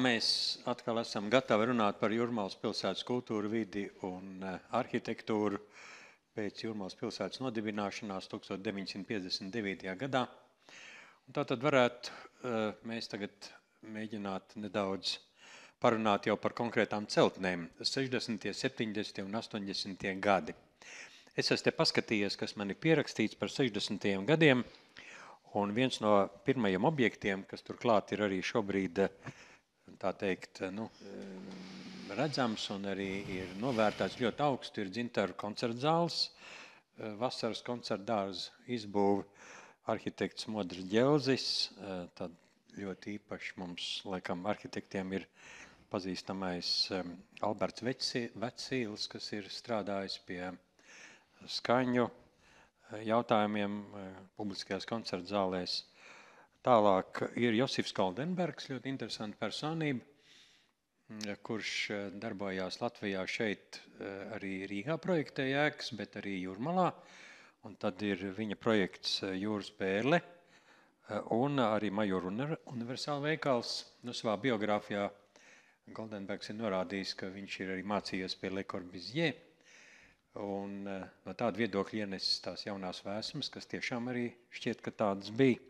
Mēs atkal esam gatavi runāt par Jūrmalas pilsētas kultūru, vidi un arhitektūru pēc Jūrmalas pilsētas nodibināšanās 1959. gadā. Un tātad varētu mēs tagad mēģināt nedaudz parunāt jau par konkrētām celtnēm 60., 70. un 80. gadi. Es esmu te paskatījies, kas man ir pierakstīts par 60. gadiem, un viens no pirmajiem objektiem, kas turklāt ir arī šobrīd, tā teikt, redzams un arī ir novērtēts ļoti augstu, ir Dzintaru koncertzāles, vasaras koncertdārza izbūve, arhitekts Modris Ģelzis, tad ļoti īpaši mums, laikam, arhitektiem ir pazīstamais Alberts Vecīls, kas ir strādājis pie skaņu jautājumiem publiskajās koncertzālēs. Tālāk ir Josifs Kaldenbergs, ļoti interesanta personība, kurš darbojās Latvijā šeit arī Rīgā projektēja ēkas, bet arī Jūrmalā. Un tad ir viņa projekts Jūras pērle un arī Majoru universāla veikals. Savā biogrāfijā Kaldenbergs ir norādījis, ka viņš ir arī mācījies pie Le Corbusier. Un no tāda viedokļa ienesis tās jaunās vēsmas, kas tiešām arī šķiet, ka tādas bija.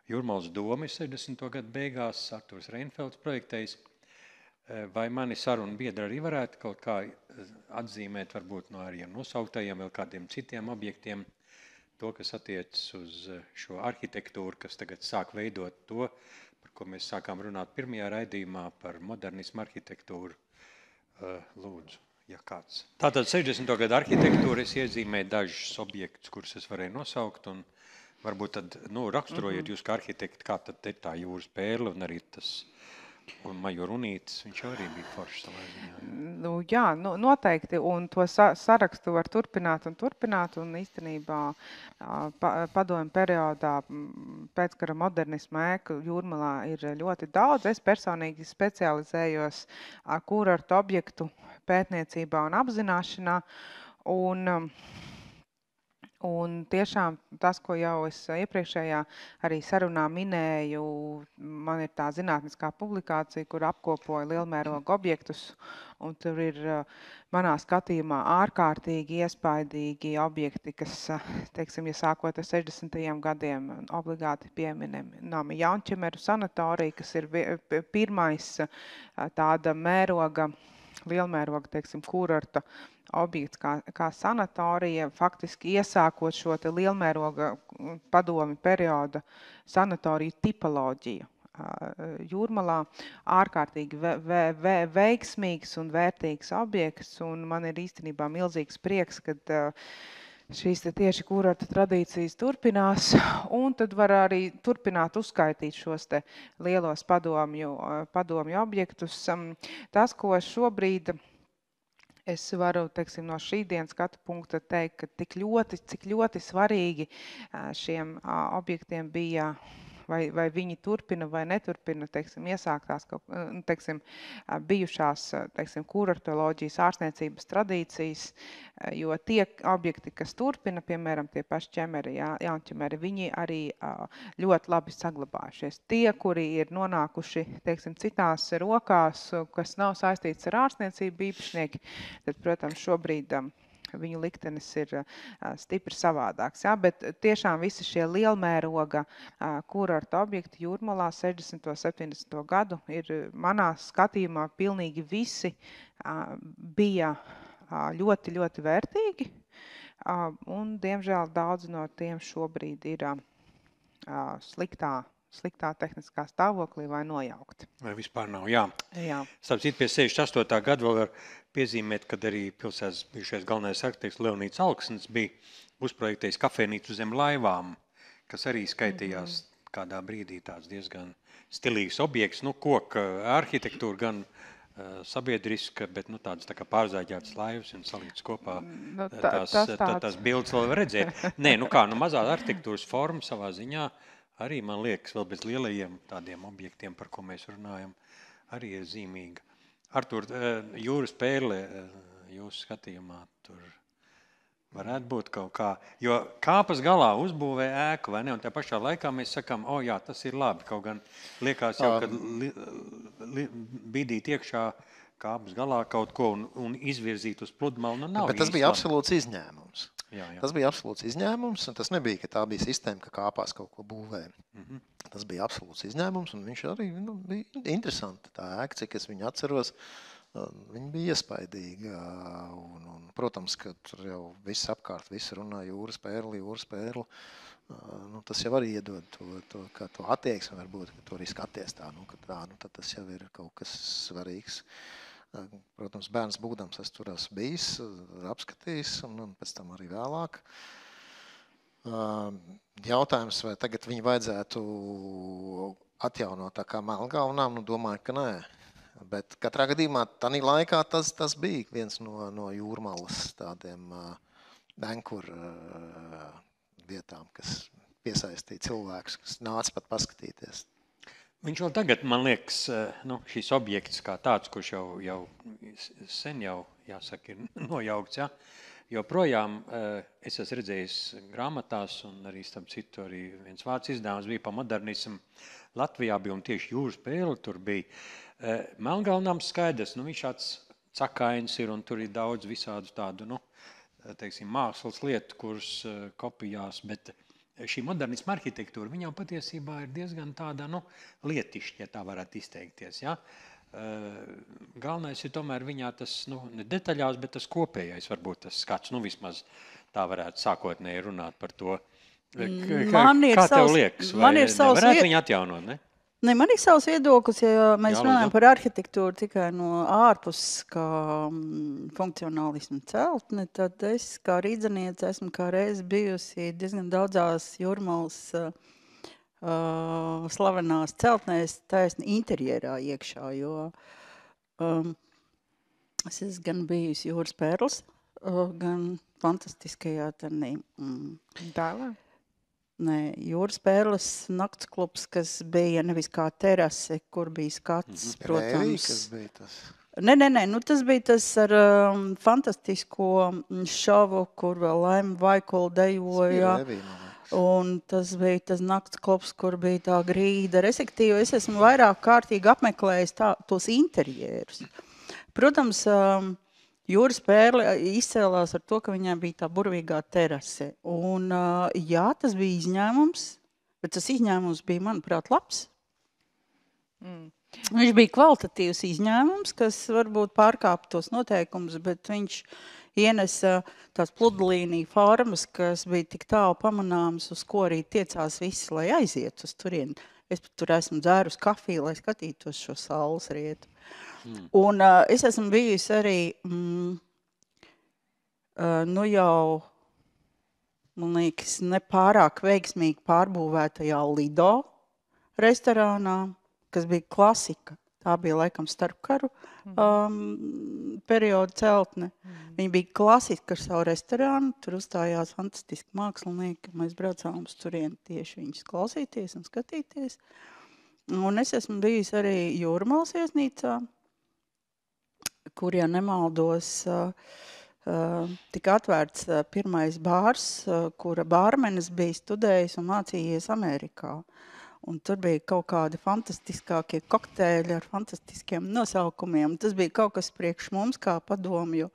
Jūrmalas doma ir 60. gadu beigās, Arturs Reinfelds projektējis. Vai mani sarunu biedri arī varētu kaut kā atzīmēt, varbūt no arī nosauktajiem vēl kādiem citiem objektiem, to, kas attiecas uz šo arhitektūru, kas tagad sāk veidot to, par ko mēs sākām runāt pirmajā raidījumā par modernismu arhitektūru. Lūdzu. Ja kāds. Tātad 60. gadu arhitektūra es iezīmēju dažus objektus, kurus es varēju nosaukt, un varbūt tad, raksturojiet jūs kā arhitekti, kā tad ir tā Jūras pērle un arī tas un Major Unītis, viņš arī bija foršs savā ziņā. Jā, noteikti, un to sarakstu var turpināt, un īstenībā padomju periodā pēckara modernisma ēku Jūrmalā ir ļoti daudz. Es personīgi specializējos kurortu objektu pētniecībā un apzināšanā, un tiešām tas, ko jau es iepriekšējā arī sarunā minēju, man ir tā zinātniskā publikācija, kur apkopoja lielmēroga objektus, un tur ir manā skatījumā ārkārtīgi iespaidīgi objekti, kas, teiksim, ja sākot ar 60. gadiem, obligāti pieminami Jaunčemeru sanatorija, kas ir pirmais tāda mēroga, lielmēroga, teiksim, kurorta objekts kā sanatorija, faktiski iesākot šo te lielmēroga padomju perioda sanatoriju tipoloģiju. Jūrmalā ārkārtīgi veiksmīgs un vērtīgs objekts, un man ir īstenībā milzīgs prieks, kad šīs tieši kurorta tradīcijas turpinās, un tad var arī turpināt uzskaitīt šos te lielos padomju objektus. Tas, ko šobrīd es varu, teiksim, no šī dienas skatu punkta teikt, ka cik ļoti svarīgi šiem objektiem bija, vai viņi turpina vai neturpina, teiksim, iesāktās, teiksim, bijušās, teiksim, kurortoloģijas ārstniecības tradīcijas, jo tie objekti, kas turpina, piemēram, tie paši ķemeri, Jaunčemeri, viņi arī ļoti labi saglabājušies. Tie, kuri ir nonākuši, teiksim, citās rokās, kas nav saistīts ar ārstniecību īpašnieki, tad, protams, šobrīd viņu liktenis ir stipri savādāks. Ja? Bet tiešām visi šie lielmēroga kurorta objekti Jūrmalā 60. 70. gadu ir manā skatījumā pilnīgi visi bija ļoti, ļoti vērtīgi, un, diemžēl, daudzi no tiem šobrīd ir sliktā tehniskā stāvoklī vai nojaukti. Vai vispār nav, jā. Starp citu, pie 68. gada vēl var piezīmēt, kad arī pilsētas bijušais galvenais arhitekts Leonīds Alksnis bija uzprojektējis kafejnīcu zem laivām, kas arī skaitījās kādā brīdī tāds diezgan stilīgs objekts, koka arhitektūra gan sabiedriska, bet tādas tā kā pārzāģētas laivas un salīdz kopā tās bildes vēl var redzēt. Nē, mazā arhitektūras forma savā ziņā arī, man liekas, vēl bez lielajiem tādiem objektiem, par ko mēs runājam, arī ir zīmīga. Artur, Jūras pērle jūsu skatījumā tur Varētu būt kaut kā, jo kāpas galā uzbūvē ēku, vai ne? Un tā pašā laikā mēs sakām, jā, tas ir labi. Kaut gan liekas jau, kad bīdīt iekšā kāpas galā kaut ko un izvirzīt uz pludmalu, nav Bet tas īsti bija labi. absolūts izņēmums. Jā. Tas bija absolūts izņēmums, un tas nebija, ka tā bija sistēma, ka kāpās kaut ko būvē. Tas bija absolūts izņēmums, un viņš arī bija interesanti. Tā ēka, cik es viņu atceros, viņa bija iespaidīga. Un, protams, ka tur jau viss apkārt, visi runā jūras pērli. Tas jau arī iedod to attieksmi, varbūt, ka tu arī skaties tā, tad tas jau ir kaut kas svarīgs. Protams, bērns būdams, es tur esmu bijis, apskatījis, un pēc tam arī vēlāk. Jautājums, vai tagad viņu vajadzētu atjaunot tā kā Melngalnām, domāju, ka nē. Bet katrā gadījumā tādā laikā tas bija viens no jūrmalas tādiem ankuru vietām, kas piesaistīja cilvēkus, kas nāca pat paskatīties. Viņš vēl tagad, man liekas, šis objekts kā tāds, kurš jau sen jāsaka, ir nojaukts, ja? Joprojām es esmu redzējis grāmatās, un arī starp citu arī viens vārds izdevums bija pa modernismu. Latvijā bija un tieši jūras pēle tur bija. Melngalnām skaidrs, viņš tāds cakains ir, un tur ir daudz visādu tādu, mākslas lietu, kuras kopijās, bet šī modernisma arhitektūra, viņa jau patiesībā ir diezgan tāda, lietišķa, ja tā varētu izteikties, ja? Galvenais ir tomēr viņā tas, ne detaļās, bet tas kopējais, varbūt tas skats, vismaz tā varētu sākotnēji runāt par to. Kā tev liekas, vai nevarētu viņu atjaunot, ne? Ne, man ir savs viedoklis, ja mēs runājam par arhitektūru tikai no ārpus kā funkcionālismu celtne, tad es kā rīdzeniece esmu kā reiz bijusi diezgan daudzās jūrmalas slavenās celtnēs taisni interjerā iekšā, jo es esmu gan bijusi jūras pērls, gan fantastiskajā Dāvā? Nē, jūras pērles nakts klubs, kas bija nevis kā terase, kur bija skats, protams. Kas bija tas? Nē, tas bija tas ar fantastisko šovu, kur vēl Laima Vaikula dejoja. Un tas bija tas nakts klubs, kur bija tā grīda. Respektīvi, es esmu vairāk kārtīgi apmeklējis tos interjerus. Protams, jūras pērle izcēlās ar to, ka viņai bija tā burvīgā terase. Un, jā, tas bija izņēmums, bet tas izņēmums bija, manuprāt, labs. Viņš bija kvalitatīvs izņēmums, kas varbūt pārkāpa tos noteikumus, bet viņš ienesa tās pludlīniju formas, kas bija tik tālu pamanāmas, uz ko arī tiecās visi, lai aiziet uz turieni. Es tur esmu dzērus kafiju, lai skatītos šo saules rietu. Un es esmu bijusi arī, jau, man liekas, nepārāk veiksmīgi pārbūvētajā Lido restorānā, kas bija klasika. Tā bija laikam starpkaru perioda celtne. Viņa bija klasika ar savu restorānu, tur uzstājās fantastiski mākslinieki. Mēs braucām uz turieni tieši viņus klausīties un skatīties. Un es esmu bijusi arī Jūrmalas viesnīcā, kur, ja nemaldos, tika atvērts pirmais bārs, kura bārmenis bija studējis un mācījies Amerikā. Un tur bija kaut kādi fantastiskākie kokteļi ar fantastiskiem nosaukumiem. Tas bija kaut kas priekš mums, kā padomju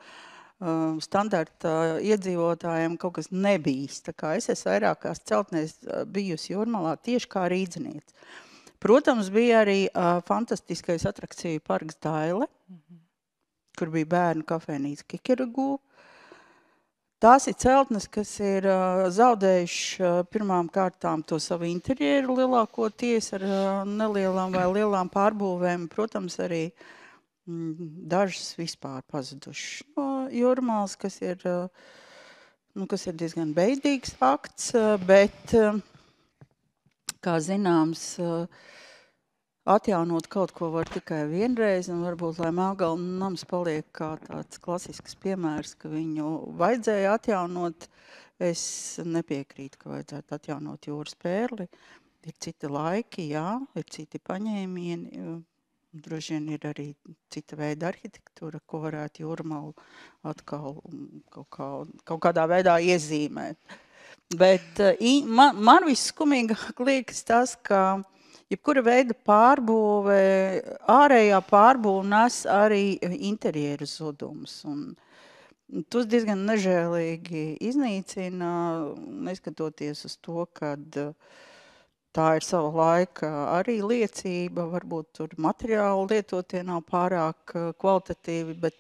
standarta iedzīvotājiem, kaut kas nebijis. Tā kā es esmu vairākās celtnēs bijusi Jūrmalā tieši kā rīdzeniece. Protams, bija arī fantastiskais atrakciju parks Daile, kur bija bērnu kafejnīca Kikeragū. Tās ir celtnes, kas ir zaudējuši pirmām kārtām to savu interjeru lielākoties ar nelielām vai lielām pārbūvēm. Protams, arī dažas vispār pazudušas no Jūrmalas, kas ir diezgan beidīgs fakts, bet, kā zināms, atjaunot kaut ko var tikai vienreiz, un varbūt, lai Melngalna nams paliek kā tāds klasisks piemērs, ka viņu vajadzēja atjaunot, es nepiekrītu, ka vajadzētu atjaunot jūras pērli. Ir citi laiki, jā, ir citi paņēmieni. Droši vien ir arī cita veida arhitektūra, ko varētu Jūrmala atkal kaut kādā veidā iezīmēt. Bet man visskumīgāk liekas tas, ka jebkura veida pārbūve, ārējā pārbūve nes arī interjeru zudumus. Un tos diezgan nežēlīgi iznīcina, neskatoties uz to, kad tā ir sava laika arī liecība, varbūt tur materiāli lietotie nav pārāk kvalitatīvi, bet,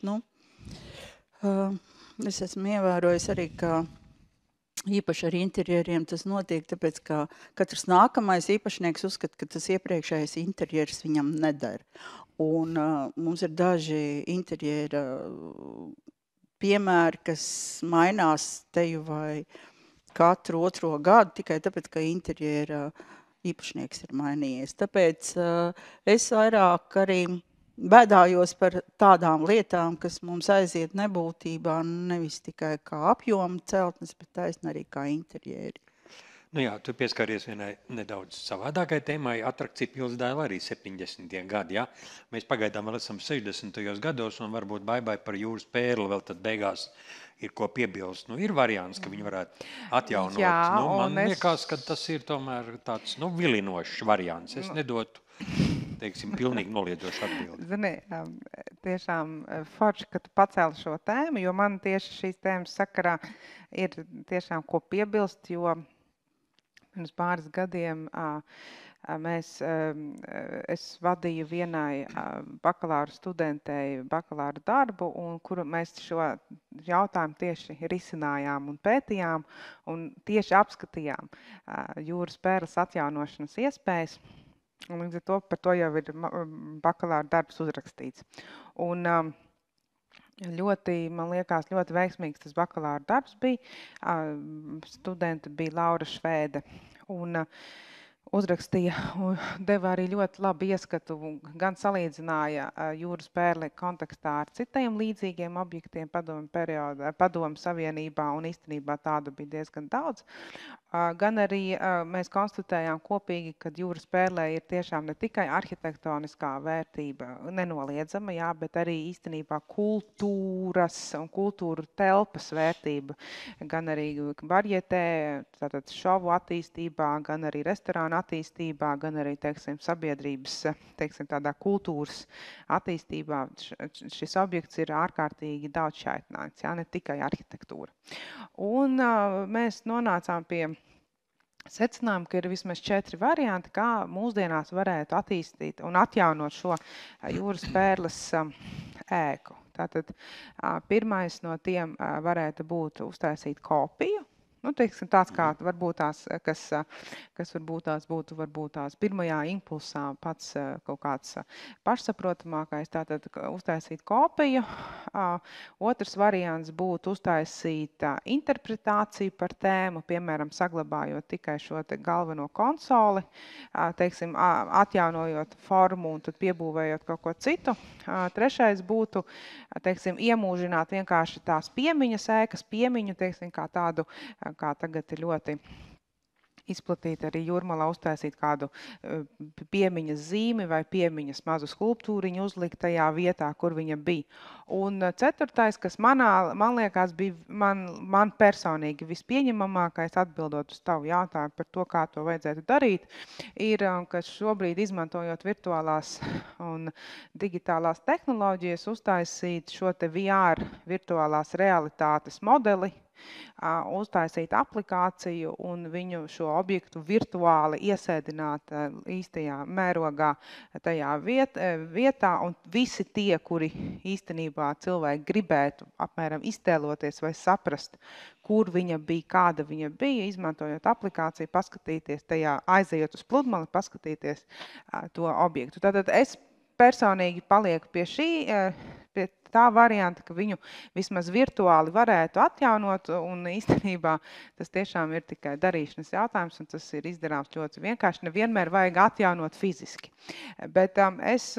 es esmu ievērojis arī, ka īpaši ar interjeriem tas notiek, tāpēc, ka katrs nākamais īpašnieks uzskata, ka tas iepriekšējais interjers viņam nedara. Un mums ir daži interjera piemēri, kas mainās teju vai katru otro gadu, tikai tāpēc, ka interjera īpašnieks ir mainījies. Tāpēc es vairāk arī bēdājos par tādām lietām, kas mums aiziet nebūtībā, nevis tikai kā apjoma celtnes, bet taisni arī kā interjeri. Nu jā, tu pieskaries vienai nedaudz savādākai tēmai, atrakcija Pilsdēla arī 70. gadi, ja? Mēs pagaidām vēl esam 60. gados un varbūt baibai par Jūras pērli vēl tad beigās ir ko piebilst. Nu, ir variants, ka viņi varētu atjaunot. Jā, man liekas, ka tas ir tomēr tāds, vilinošs variants. Es nedotu, teiksim, pilnīgi noliedošu atbildi. Zini, tiešām forši, ka tu pacēli šo tēmu, jo man tieši šīs tēmas sakarā ir tiešām ko piebilst, jo pirms pāris gadiem es vadīju vienai bakalaura studentei bakalaura darbu, un kuru mēs šo jautājumu tieši risinājām un pētījām, un tieši apskatījām Jūras pērles atjaunošanas iespējas. Un līdz ar to par to jau ir bakalaura darbs uzrakstīts. Un man liekas, ļoti veiksmīgs tas bakalaura darbs bija. Studenta bija Laura Švēde. Un uzrakstīja un deva arī ļoti labu ieskatu, gan salīdzināja Jūras pērli kontekstā ar citiem līdzīgiem objektiem padomu savienībā, un īstenībā tādu bija diezgan daudz. Gan arī mēs konstatējām kopīgi, ka Jūras pērlē ir tiešām ne tikai arhitektoniskā vērtība nenoliedzama, jā, bet arī īstenībā kultūras un kultūru telpas vērtība, gan arī varjetē, tātad šovu attīstībā, gan arī restorānu attīstībā, gan arī, teiksim, sabiedrības, teiksim, tādā kultūras attīstībā. Šis objekts ir ārkārtīgi daudzšķaitnāts, jā, ne tikai arhitektūra. Un mēs nonācām pie secinājuma, ka ir vismaz 4 varianti, kā mūsdienās varētu attīstīt un atjaunot šo Jūras pērles ēku. Tātad pirmais no tiem varētu būt uztaisīt kopiju. Nu, teiksim, tāds kā varbūt tās, kas varbūt tās būtu varbūt tās pirmajā impulsā pats kaut kāds pašsaprotamākais, tātad uztaisīt kopiju. Otrs variants būtu uztaisīt interpretāciju par tēmu, piemēram, saglabājot tikai šo te galveno konsoli, teiksim, atjaunojot formu un tad piebūvējot kaut ko citu. Trešais būtu, teiksim, iemūžināt vienkārši tās piemiņas ēkas, piemiņu, teiksim, kā tādu, kā tagad ir ļoti izplatīta arī Jūrmalā uztaisīt kādu piemiņas zīmi vai piemiņas mazu skulptūriņu uzlikt tajā vietā, kur viņa bija. Un ceturtais, kas man liekas bija man personīgi vispieņemamākais atbildot uz tavu jautājumu par to, kā to vajadzētu darīt, ir, ka šobrīd izmantojot virtuālās un digitālās tehnoloģijas uztaisīt šo te VR virtuālās realitātes modeli, uztaisīt aplikāciju un viņu šo objektu virtuāli iesēdināt īstajā mērogā tajā vietā, un visi tie, kuri īstenībā cilvēki gribētu apmēram iztēloties vai saprast, kur viņa bija, kāda viņa bija, izmantojot aplikāciju, paskatīties tajā, aizejot uz pludmali, paskatīties to objektu. Tātad es personīgi palieku pie tā varianta, ka viņu vismaz virtuāli varētu atjaunot, un īstenībā tas tiešām ir tikai darīšanas jautājums, un tas ir izdarāms ļoti vienkārši. Nevienmēr vajag atjaunot fiziski. Bet es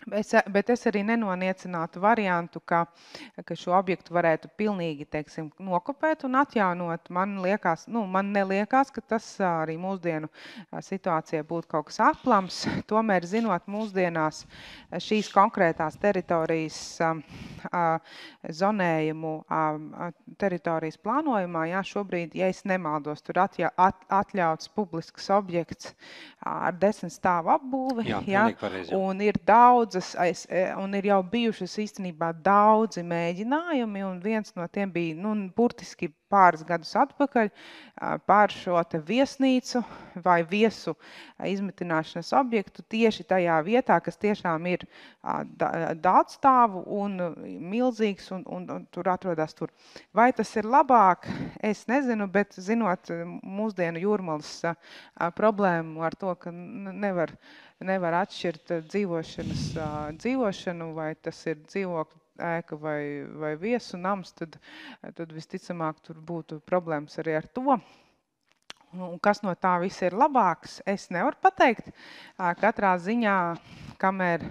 Bet es arī nenoniecinātu variantu, ka šo objektu varētu pilnīgi, teiksim, nokopēt un atjaunot. Man neliekās, ka tas arī mūsdienu situācijā būtu kaut kas aplams. Tomēr, zinot mūsdienās šīs konkrētās teritorijas zonējumu teritorijas plānojumā, šobrīd, ja es nemaldos, tur atļauts publisks objekts ar 10 stāvu apbūvi. Pilnīgi pareizi. Un ir daudz un ir jau bijušas īstenībā daudzi mēģinājumi, un viens no tiem bija, burtiski pāris gadus atpakaļ pār šo te viesnīcu vai viesu izmitināšanas objektu tieši tajā vietā, kas tiešām ir daudzstāvu un milzīgs un tur atrodas tur. Vai tas ir labāk? Es nezinu, bet zinot mūsdienu Jūrmalas problēmu ar to, ka nevar atšķirt dzīvošanu, vai tas ir dzīvokļu ēka vai viesu nams, tad visticamāk tur būtu problēmas arī ar to. Un kas no tā viss ir labāks, es nevaru pateikt. Katrā ziņā, kamēr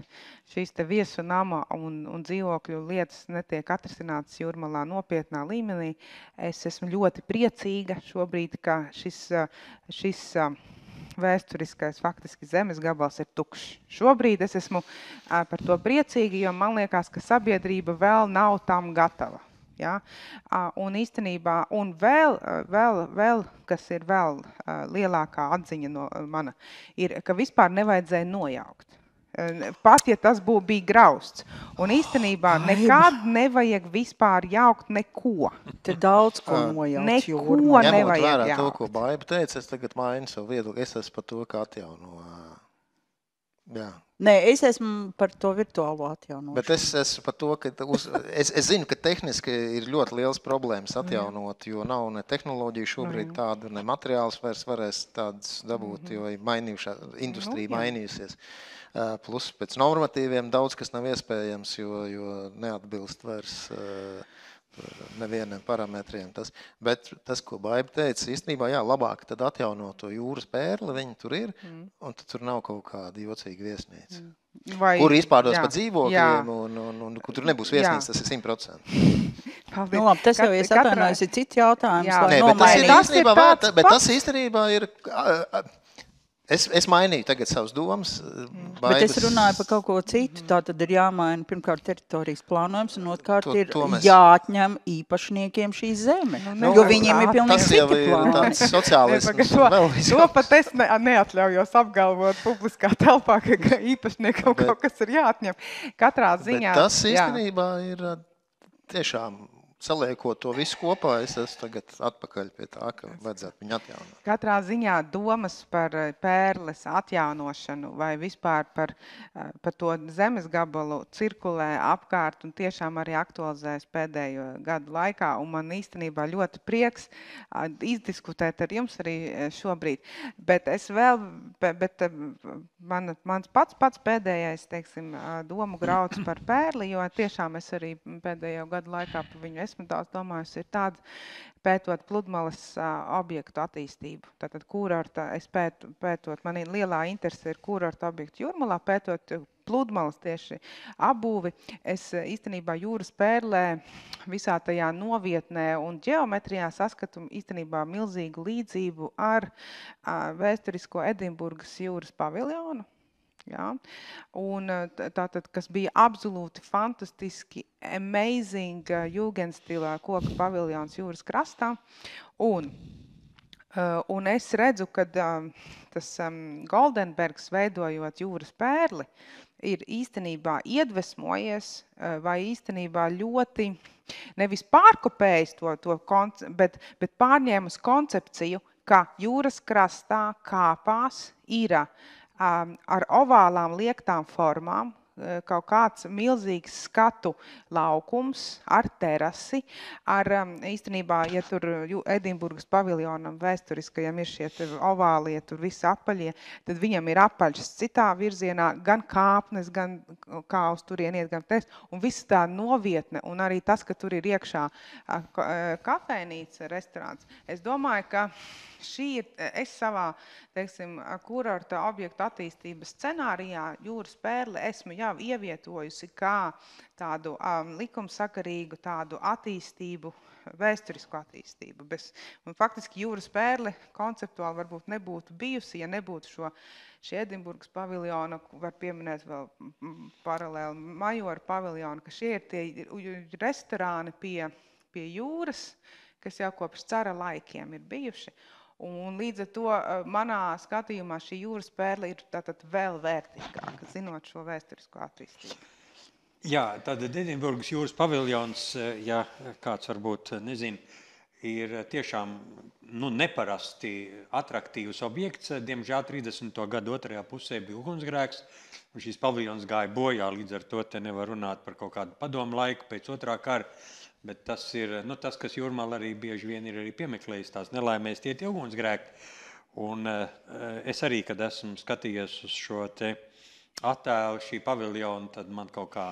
šīs te viesu nama un dzīvokļu lietas netiek atrisinātas Jūrmalā nopietnā līmenī, es esmu ļoti priecīga šobrīd, ka šis vēsturiskais faktiski zemes gabals ir tukšs. Šobrīd es esmu par to priecīga, jo man liekas, ka sabiedrība vēl nav tam gatava. Ja? Un īstenībā, un vēl, kas ir vēl lielākā atziņa no mana, ir, ka vispār nevajadzēja nojaukt. Pat, ja tas bija grausts. Un īstenībā nekad nevajag vispār jaukt neko. Te daudz ko nojaukt. Neko nevajag vērā jaukt. to, ko Baiba teica, es tagad mainu savu viedokli. Es esmu par to, kā atjauno. Jā. Nē, es esmu par to virtuālo atjaunošanu. Bet es esmu par to, ka es zinu, ka tehniski ir ļoti liels problēmas atjaunot, jo nav ne tehnoloģija šobrīd tādu, ne materiāls vairs varēs tādas dabūt, jo industrija mainījusies. Plus pēc normatīviem daudz, kas nav iespējams, jo neatbilst vairs nevieniem parametriem. Bet tas, ko Baiba teica, īstenībā, labāk tad atjaunot to jūras pērli, viņi tur ir, un tad tur nav kaut kāda jocīga viesnīca. Kur izpārdos pa dzīvokļiem, un kur tur nebūs viesnīca, tas ir 100%. Nu, labi, tas jau atvainojas, ir cits jautājums. Nē, bet tas īstenībā ir... Es mainīju tagad savas domas. Bet es runāju par kaut ko citu. Tā tad ir jāmaina pirmkārt teritorijas plānojums un otrkārt ir jāatņem īpašniekiem šī zeme. Jo viņiem ir pilnīgi citi plāni. Tas jau ir tāds sociālisms. To pat es neatļaujos apgalvot publiskā telpā, ka īpašniekam kaut kas ir jāatņem. Katrā ziņā. Bet tas īstenībā ir tiešām... Saliekot to visu kopā, es esmu tagad atpakaļ pie tā, ka vajadzētu viņu atjaunot. Katrā ziņā domas par pērles atjaunošanu vai vispār par to zemes gabalu cirkulē apkārt un tiešām arī aktualizējas pēdējo gadu laikā. Un man īstenībā ļoti prieks izdiskutēt ar jums arī šobrīd. Bet mans pats pēdējais, teiksim, domu grauds par pērli, jo tiešām es arī pēdējo gadu laikā par viņu esmu daudz domājusi, ir tāds pētot pludmales objektu attīstību. Tātad kurorta, es pētot, man lielā interese ir kurorta objektu Jūrmalā, pētot pludmales tieši apbūvi. Es īstenībā jūras pērlē visā tajā novietnē un ģeometrijā saskatu īstenībā milzīgu līdzību ar vēsturisko Edinburgas jūras paviljonu. Ja? Un tātad, kas bija absolūti fantastiski, amazing jūgenstilā koka paviljons jūras krastā. Un es redzu, ka tas Goldenbergs veidojot jūras pērli ir īstenībā iedvesmojies vai īstenībā ļoti nevis pārkopējis bet pārņēmus koncepciju, ka jūras krastā kāpās ir ar ovālām liektām formām, kaut kāds milzīgs skatu laukums ar terasi, ar īstenībā, ja tur Edinburgas paviljonam vēsturiskajam ir šie ovālie, tur visi apaļie, tad viņam ir apaļš citā virzienā, gan kāpnes, gan kā uz turien iet, gan test, un viss tā novietne, un arī tas, ka tur ir iekšā kafejnīca, restorāns. Es domāju, ka šī ir, es savā, teiksim, kurorta objektu attīstības scenārijā jūras pērli esmu jau ievietojusi kā tādu likumsakarīgu tādu attīstību, vēsturisku attīstību. Un faktiski Jūras pērle konceptuāli varbūt nebūtu bijusi, ja nebūtu šī Edinburgas paviljona, var pieminēt vēl paralēli Majora paviljonu, ka šie ir tie restorāni pie jūras, kas jau kopš cara laikiem ir bijuši. Un līdz ar to manā skatījumā šī Jūras pērle ir tātad vēl vērtīgāka, zinot šo vēsturisko attīstību. Jā, tātad Edinburgas jūras paviljons, ja kāds varbūt nezin, ir tiešām neparasti atraktīvs objekts. Diemžēl 30. gadu otrajā pusē bija ugunsgrēks, un šis paviljons gāja bojā, līdz ar to te nevar runāt par kaut kādu padomu laiku pēc otrā kara. Bet tas ir tas, kas Jūrmala arī bieži vien ir arī piemeklējis tās nelaimēs, tie ugunsgrēki. Un es arī, kad esmu skatījies uz šo te attēlu, šī paviljonu, tad man kaut kā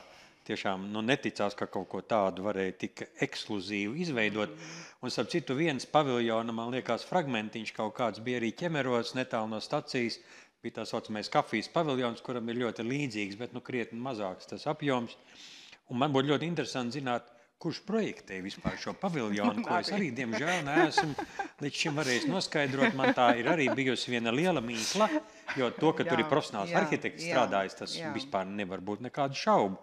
tiešām neticās, ka kaut ko tādu varēja tik ekskluzīvi izveidot. Un starp citu viens paviljona, man liekas, fragmentiņš kaut kāds bija arī Ķemeros, netālu no stacijas, bija tā saucamais kafijas paviljons, kuram ir ļoti līdzīgs, bet krietni mazāks tas apjoms. Un man būtu ļoti interesanti zināt, kurš projektēja vispār šo paviljonu, ko es arī, diemžēl, neesmu līdz šim varējis noskaidrot. Man tā ir arī bijusi viena liela mīkla, jo to, ka tur ir profesionāls arhitekts strādājis, tas vispār nevar būt nekādu šaubu.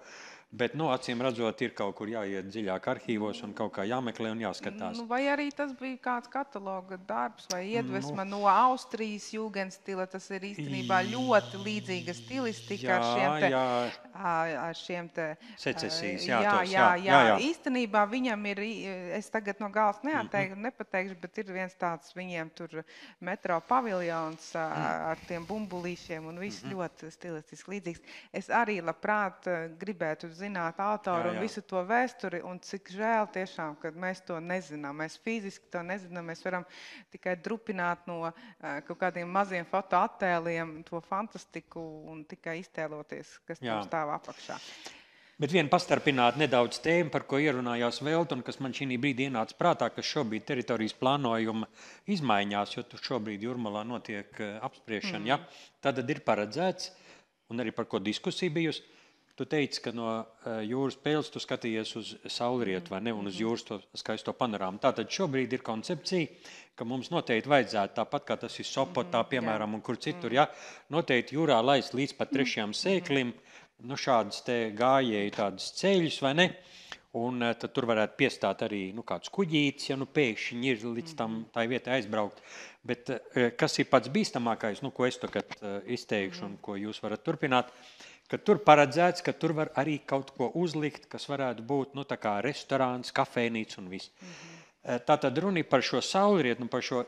Bet, acīm redzot, ir kaut kur jāiet dziļāk arhīvos un kaut kā jāmeklē un jāskatās. Vai arī tas bija kāds kataloga darbs vai iedvesma no Austrijas jūgenstila. Tas ir īstenībā ļoti līdzīga stilistika ar šiem te... Secesijas, jā. Īstenībā viņam ir, es tagad no galas nepateikšu, bet ir viens tāds viņiem tur metro paviljons ar tiem bumbulīšiem un viss ļoti stilistiski līdzīgs. Es arī labprāt gribētu zināt autoru un visu to vēsturi, un cik žēl tiešām, kad mēs to nezinām. Mēs fiziski to nezinām, mēs varam tikai drupināt no kaut kādiem maziem fotoattēliem to fantastiku un tikai iztēloties, kas tam stāv apakšā. Bet vien pastarpināt nedaudz tēmu, par ko ierunājās Velta, un kas man šī brīdī ienāca prātā, ka šobrīd teritorijas plānojuma izmaiņās, jo tur šobrīd Jūrmalā notiek apspriešana, tad ir paredzēts, un arī par ko diskusija bijusi. Tu teici, ka no jūras pēles tu skatījies uz saulrietu, vai ne, un uz jūras to skaisto panorāmu. Tātad šobrīd ir koncepcija, ka mums noteikti vajadzētu, tāpat kā tas ir Sopotā, piemēram, un kur citur, noteikti jūrā laist līdz pat 3. sēklim, šādas te gājēji tādus ceļus, vai ne, un tad tur varētu piestāt arī, kāds kuģītis, ja pēkšņi ir līdz tai vietai aizbraukt. Bet kas ir pats bīstamākais, ko es tagad izteikšu un ko jūs varat turpināt, ka tur paredzēts, ka tur var arī kaut ko uzlikt, kas varētu būt, tā kā restorāns, kafejnīca un viss. Tātad runa par šo saulrietu, par šo,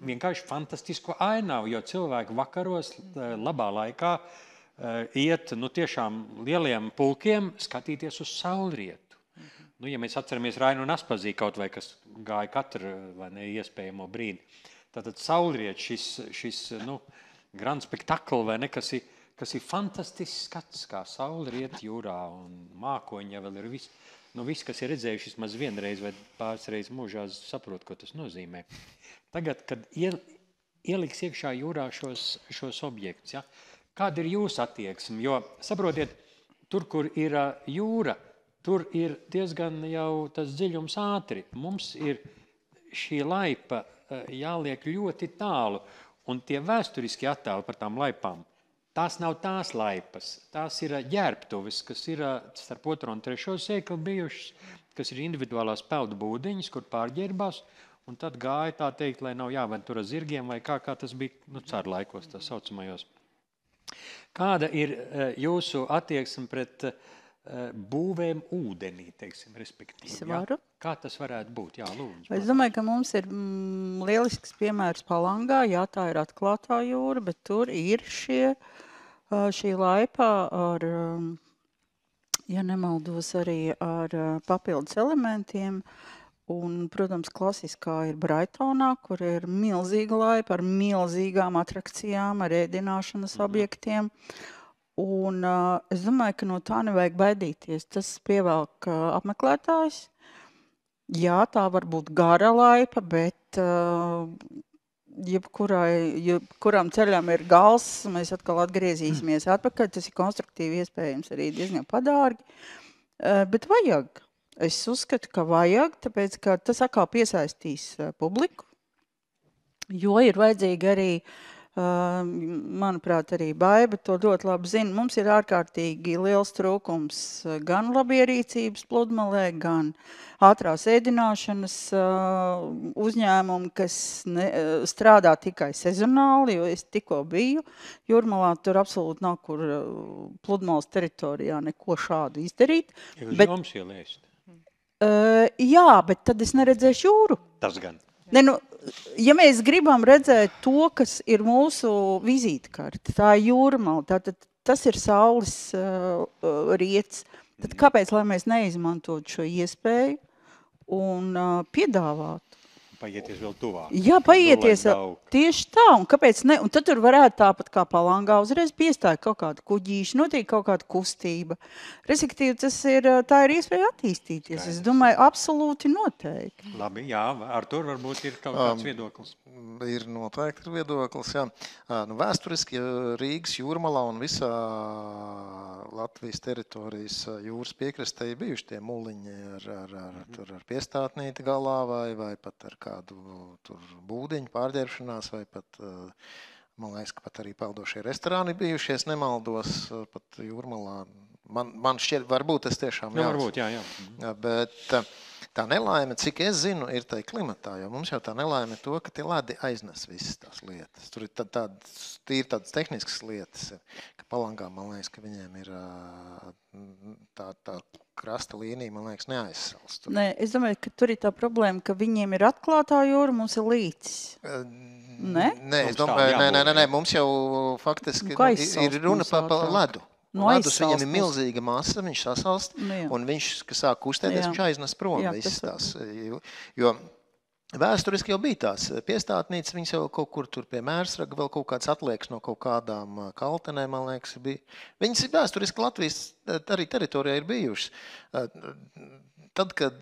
vienkārši fantastisko ainavu, jo cilvēki vakaros labā laikā iet, tiešām lieliem pulkiem skatīties uz saulrietu. Ja mēs atceramies Rainu un Aspazī kaut vai, kas gāja katru, vai ne, iespējamo brīdi. Tātad saulriet, šis grand spektakl, vai ne, kas ir fantastisks skats, kā saule riet jūrā un mākoņi, ja vēl ir viss. Viss, kas ir redzējuši vismaz vienreiz vai pāris reizes mūžā, saprot, ko tas nozīmē. Tagad, kad ieliks iekšā jūrā šos objektus, kāda ir jūsu attieksme? Jo, saprotiet, tur, kur ir jūra, tur ir diezgan jau tas dziļums ātri. Mums ir šī laipa jāliek ļoti tālu, un tie vēsturiski attēli par tām laipām, tās nav tās laipas, tās ir ģērbtuves, kas ir starp 2. un 3. sēkli bijušas, kas ir individuālās peldu būdiņas, kur pārģērbās, un tad gāja tā teikt, lai nav jāved tur ar zirgiem, vai kā tas bija caur laikos, tā saucamajos. Kāda ir jūsu attieksme pret būvēm ūdenī, teiksim, respektīvi? Kā tas varētu būt? Jā, lūdzu. Es domāju, ka mums ir lielisks piemērs Palangā, tā ir atklātā jūra, bet tur ir šī laipa ar, ja nemaldos, arī ar papildus elementiem. Un, protams, klasiskā ir Braitonā, kur ir milzīga laipa ar milzīgām atrakcijām, ar ēdināšanas objektiem. Un es domāju, ka no tā nevajag baidīties. Tas pievelk apmeklētājs. Jā, tā var būt gara laipa, bet jebkuram ceļam ir gals, mēs atkal atgriezīsimies atpakaļ, tas ir konstruktīvi iespējams arī diezgan padārgi, bet vajag. Es uzskatu, ka vajag, tāpēc, ka tas atkal piesaistīs publiku, jo ir vajadzīgi arī, manuprāt, arī Baiba to ļoti labi zina. Mums ir ārkārtīgi liels trūkums gan labierīcības pludmalē, gan ātrās ēdināšanas uzņēmumi, kas strādā tikai sezonāli, jo es tikko biju Jūrmalā, tur absolūti nav kur pludmales teritorijā neko šādu izdarīt. Jūs joms ielēst. Jā, bet tad es neredzēšu jūru. Tas gan. Ne, nu, ja mēs gribam redzēt to, kas ir mūsu vizītkarte, tā ir Jūrmala, tātad tas ir saules riets, tad kāpēc, lai mēs neizmantotu šo iespēju un piedāvātu? Paieties vēl tuvāk. Jā, paieties, tieši tā, un kāpēc ne? Un tad tur varētu tāpat kā Palangā uzreiz piestāja kaut kāda kuģīša, notiek kaut kāda kustība. Respektīvi, tā ir iespēja attīstīties. Es domāju, absolūti noteikti. Labi, jā, Artur, varbūt ir kaut kāds viedoklis. Ir noteikti viedoklis, jā. Nu, vēsturiski Rīgas Jūrmalā un visā Latvijas teritorijas jūras piekrastē ir bijuši tie muliņi ar piestātnīti galā vai pat ar kādu tur būdiņu pārģērbšanās vai pat, man liekas, ka pat arī peldošie restorāni bijušies, nemaldos, pat Jūrmalā. Man šķiet, varbūt tas tiešām jā. Varbūt, jā. Bet tā nelaime, cik es zinu, ir tai klimatā, jo mums jau tā nelaime to, ka tie ledi aiznes visas tās lietas. Tur ir tādas tehniskas lietas, ka Palangā, man liekas, ka viņiem ir tā krasta līnija, man liekas, neaizsals. Nē, es domāju, ka tur ir tā problēma, ka viņiem ir atklātā jūra, mums ir līcis. Ne? Nē, es domāju, mums jau faktiski ir runa par ledu. Ledus viņam ir milzīga masa, viņš sasalst, un viņš, kas sāk kustēties, viņš aiznes prom visas tās. Jo vēsturiski jau bija tās piestātnīcas, viņas jau kaut kur tur pie Mērsraga, vēl kaut kāds atlieks no kaut kādām kaltenēm, man liekas, bija. Viņas ir vēsturiski Latvijas arī teritorijā ir bijušas. Tad, kad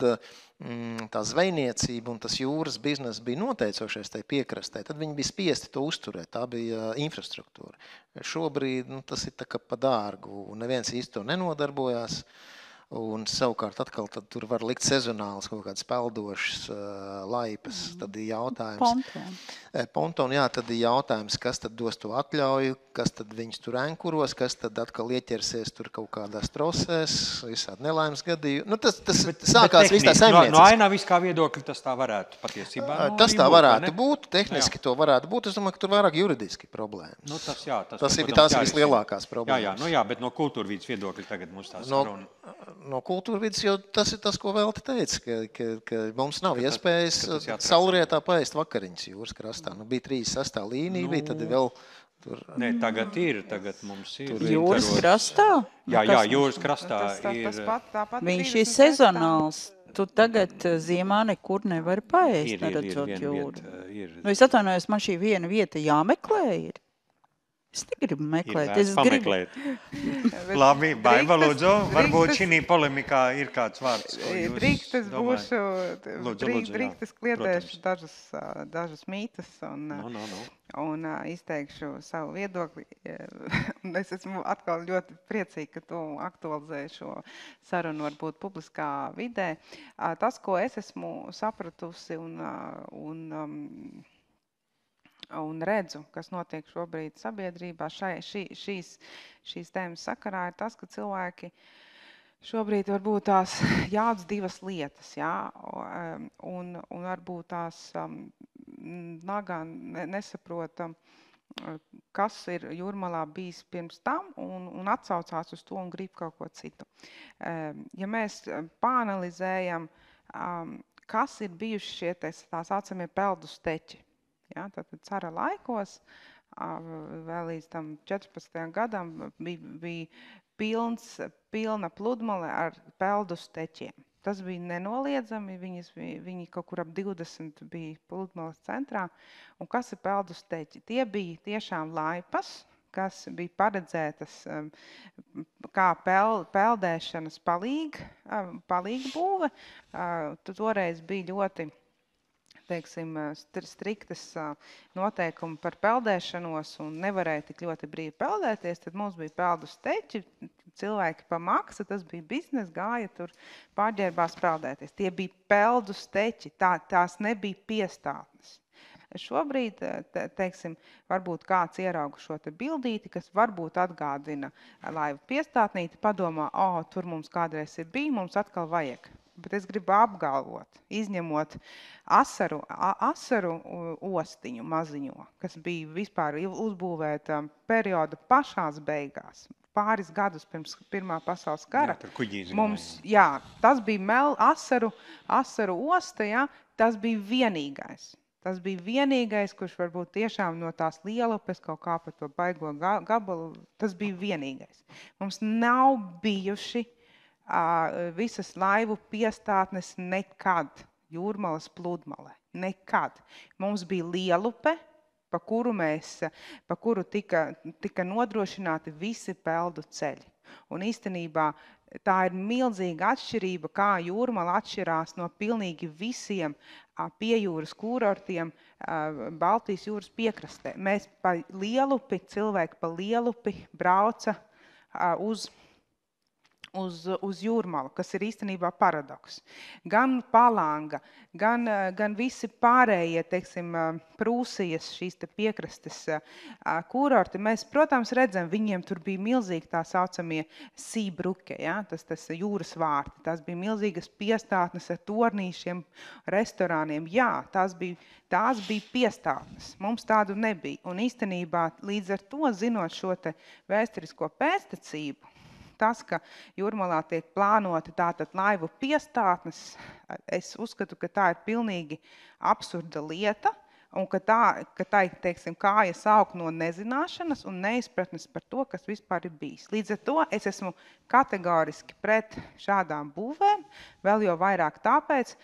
tā zvejniecība un tas jūras bizness bija noteicošais tai piekrastē, tad viņi bija spiesti to uzturēt. Tā bija infrastruktūra. Šobrīd tas ir tā kā pa dārgu, un neviens īsti to nenodarbojās. Un savukārt atkal tad tur var likt sezonāls kaut kāds peldošs laipas. Tad ir jautājums. Pontoni, jā, tad ir jautājums, kas tad dos to atļauju, kas tad viņus tur enkuros, kas tad atkal ieķersies tur kaut kādās trosēs, visādi nelaimes gadījumi. Nu, tas sākās viss tā saimnieciski. No ainā viskā viedokļa tas tā varētu patiesībā. Tas tā varētu būt, tehniski to varētu būt. Es domāju, ka tur vairāk juridiski problēmas. Nu, tas jā. Tas ir vislielākās problēmas. Jā, bet no kultūrvides viedokļa tagad mums tās saruna. No kultūrvides, jo tas ir tas, ko Velti teica, ka mums nav iespējas saulrietā paēst vakariņas jūras krastā. Nu, bija 36. līnija, bija tad vēl tur... Nē, tagad mums ir... Jūras krastā? Jā, jūras krastā ir... Viņš ir sezonāls. Tu tagad ziemā nekur nevari paēst, neredzot jūru. Es atvainojos, man šī viena vieta jāmeklē ir. Es negribu meklēt. Es gribu. Labi, Baiba, lūdzu, varbūt šī polemikā ir kāds vārds. Drīkstas kliedēšu dažas mītas un izteikšu savu viedokli. Es esmu atkal ļoti priecīga, ka tu aktualizēji šo sarunu varbūt publiskā vidē. Tas, ko es esmu sapratusi un redzu, kas notiek šobrīd sabiedrībā, šīs tēmas sakarā, ir tas, ka cilvēki šobrīd varbūt tās jādz divas lietas, jā, un varbūt tās nagā nesaprota, kas ir Jūrmalā bijis pirms tam, un atsaucās uz to un grib kaut ko citu. Ja mēs pāanalizējam, kas ir bijuši šie tā saucamie peldus teķi, ja, tātad cara laikos, vēl līdz tam 14. gadam bija pilna pludmale ar peldus teķiem. Tas bija nenoliedzami, viņi kaut kur ap 20 bija pludmales centrā. Un kas ir peldus teķi? Tie bija tiešām laipas, kas bija paredzētas kā peldēšanas palīgbūve. Toreiz bija ļoti teiksim, striktas noteikumi par peldēšanos un nevarēja tik ļoti brīvi peldēties, tad mums bija peldu steķi, cilvēki pa maksu, tas bija biznes, gāja tur pārģērbās peldēties. Tie bija peldu steķi, tās nebija piestātnes. Šobrīd, teiksim, varbūt kāds ierauga šo te bildīti, kas varbūt atgādina laivu piestātnīti, padomā, tur mums kādreiz ir bija, mums atkal vajag. Bet es gribu apgalvot, izņemot asaru ostiņu maziņo, kas bija vispār uzbūvēta perioda pašās beigās, pāris gadus pirms Pirmā pasaules kara. Mums, tas bija asaru osta, tas bija vienīgais. Tas bija vienīgais, kurš varbūt tiešām no tās lielupes kaut kā pa to baigo gabalu, tas bija vienīgais. Mums nav bijuši visas laivu piestātnes nekad Jūrmalas pludmalē. Nekad. Mums bija lielupe, pa kuru tika nodrošināti visi peldu ceļi. Un īstenībā tā ir milzīga atšķirība, kā Jūrmala atšķirās no pilnīgi visiem piejūras kurortiem Baltijas jūras piekrastē. Mēs pa lielupi, cilvēki pa lielupi brauca uz Jūrmalu, kas ir īstenībā paradoks. Gan Palanga, gan visi pārējie, teiksim, Prūsijas šīs te piekrastes kurorti, mēs, protams, redzam, viņiem tur bija milzīgi tā saucamie Seabruke, tas jūras vārti. Tās bija milzīgas piestātnes ar tornīšiem, restorāniem. Jā, tās bija piestātnes. Mums tādu nebija. Un īstenībā līdz ar to, zinot šo te vēsturisko pēctecību, tas, ka Jūrmalā tiek plānoti tātad laivu piestātnes, es uzskatu, ka tā ir pilnīgi absurda lieta un ka tā teiksim, kājas aug no nezināšanas un neizpratnes par to, kas vispār ir bijis. Līdz ar to es esmu kategoriski pret šādām būvēm, vēl jau vairāk tāpēc,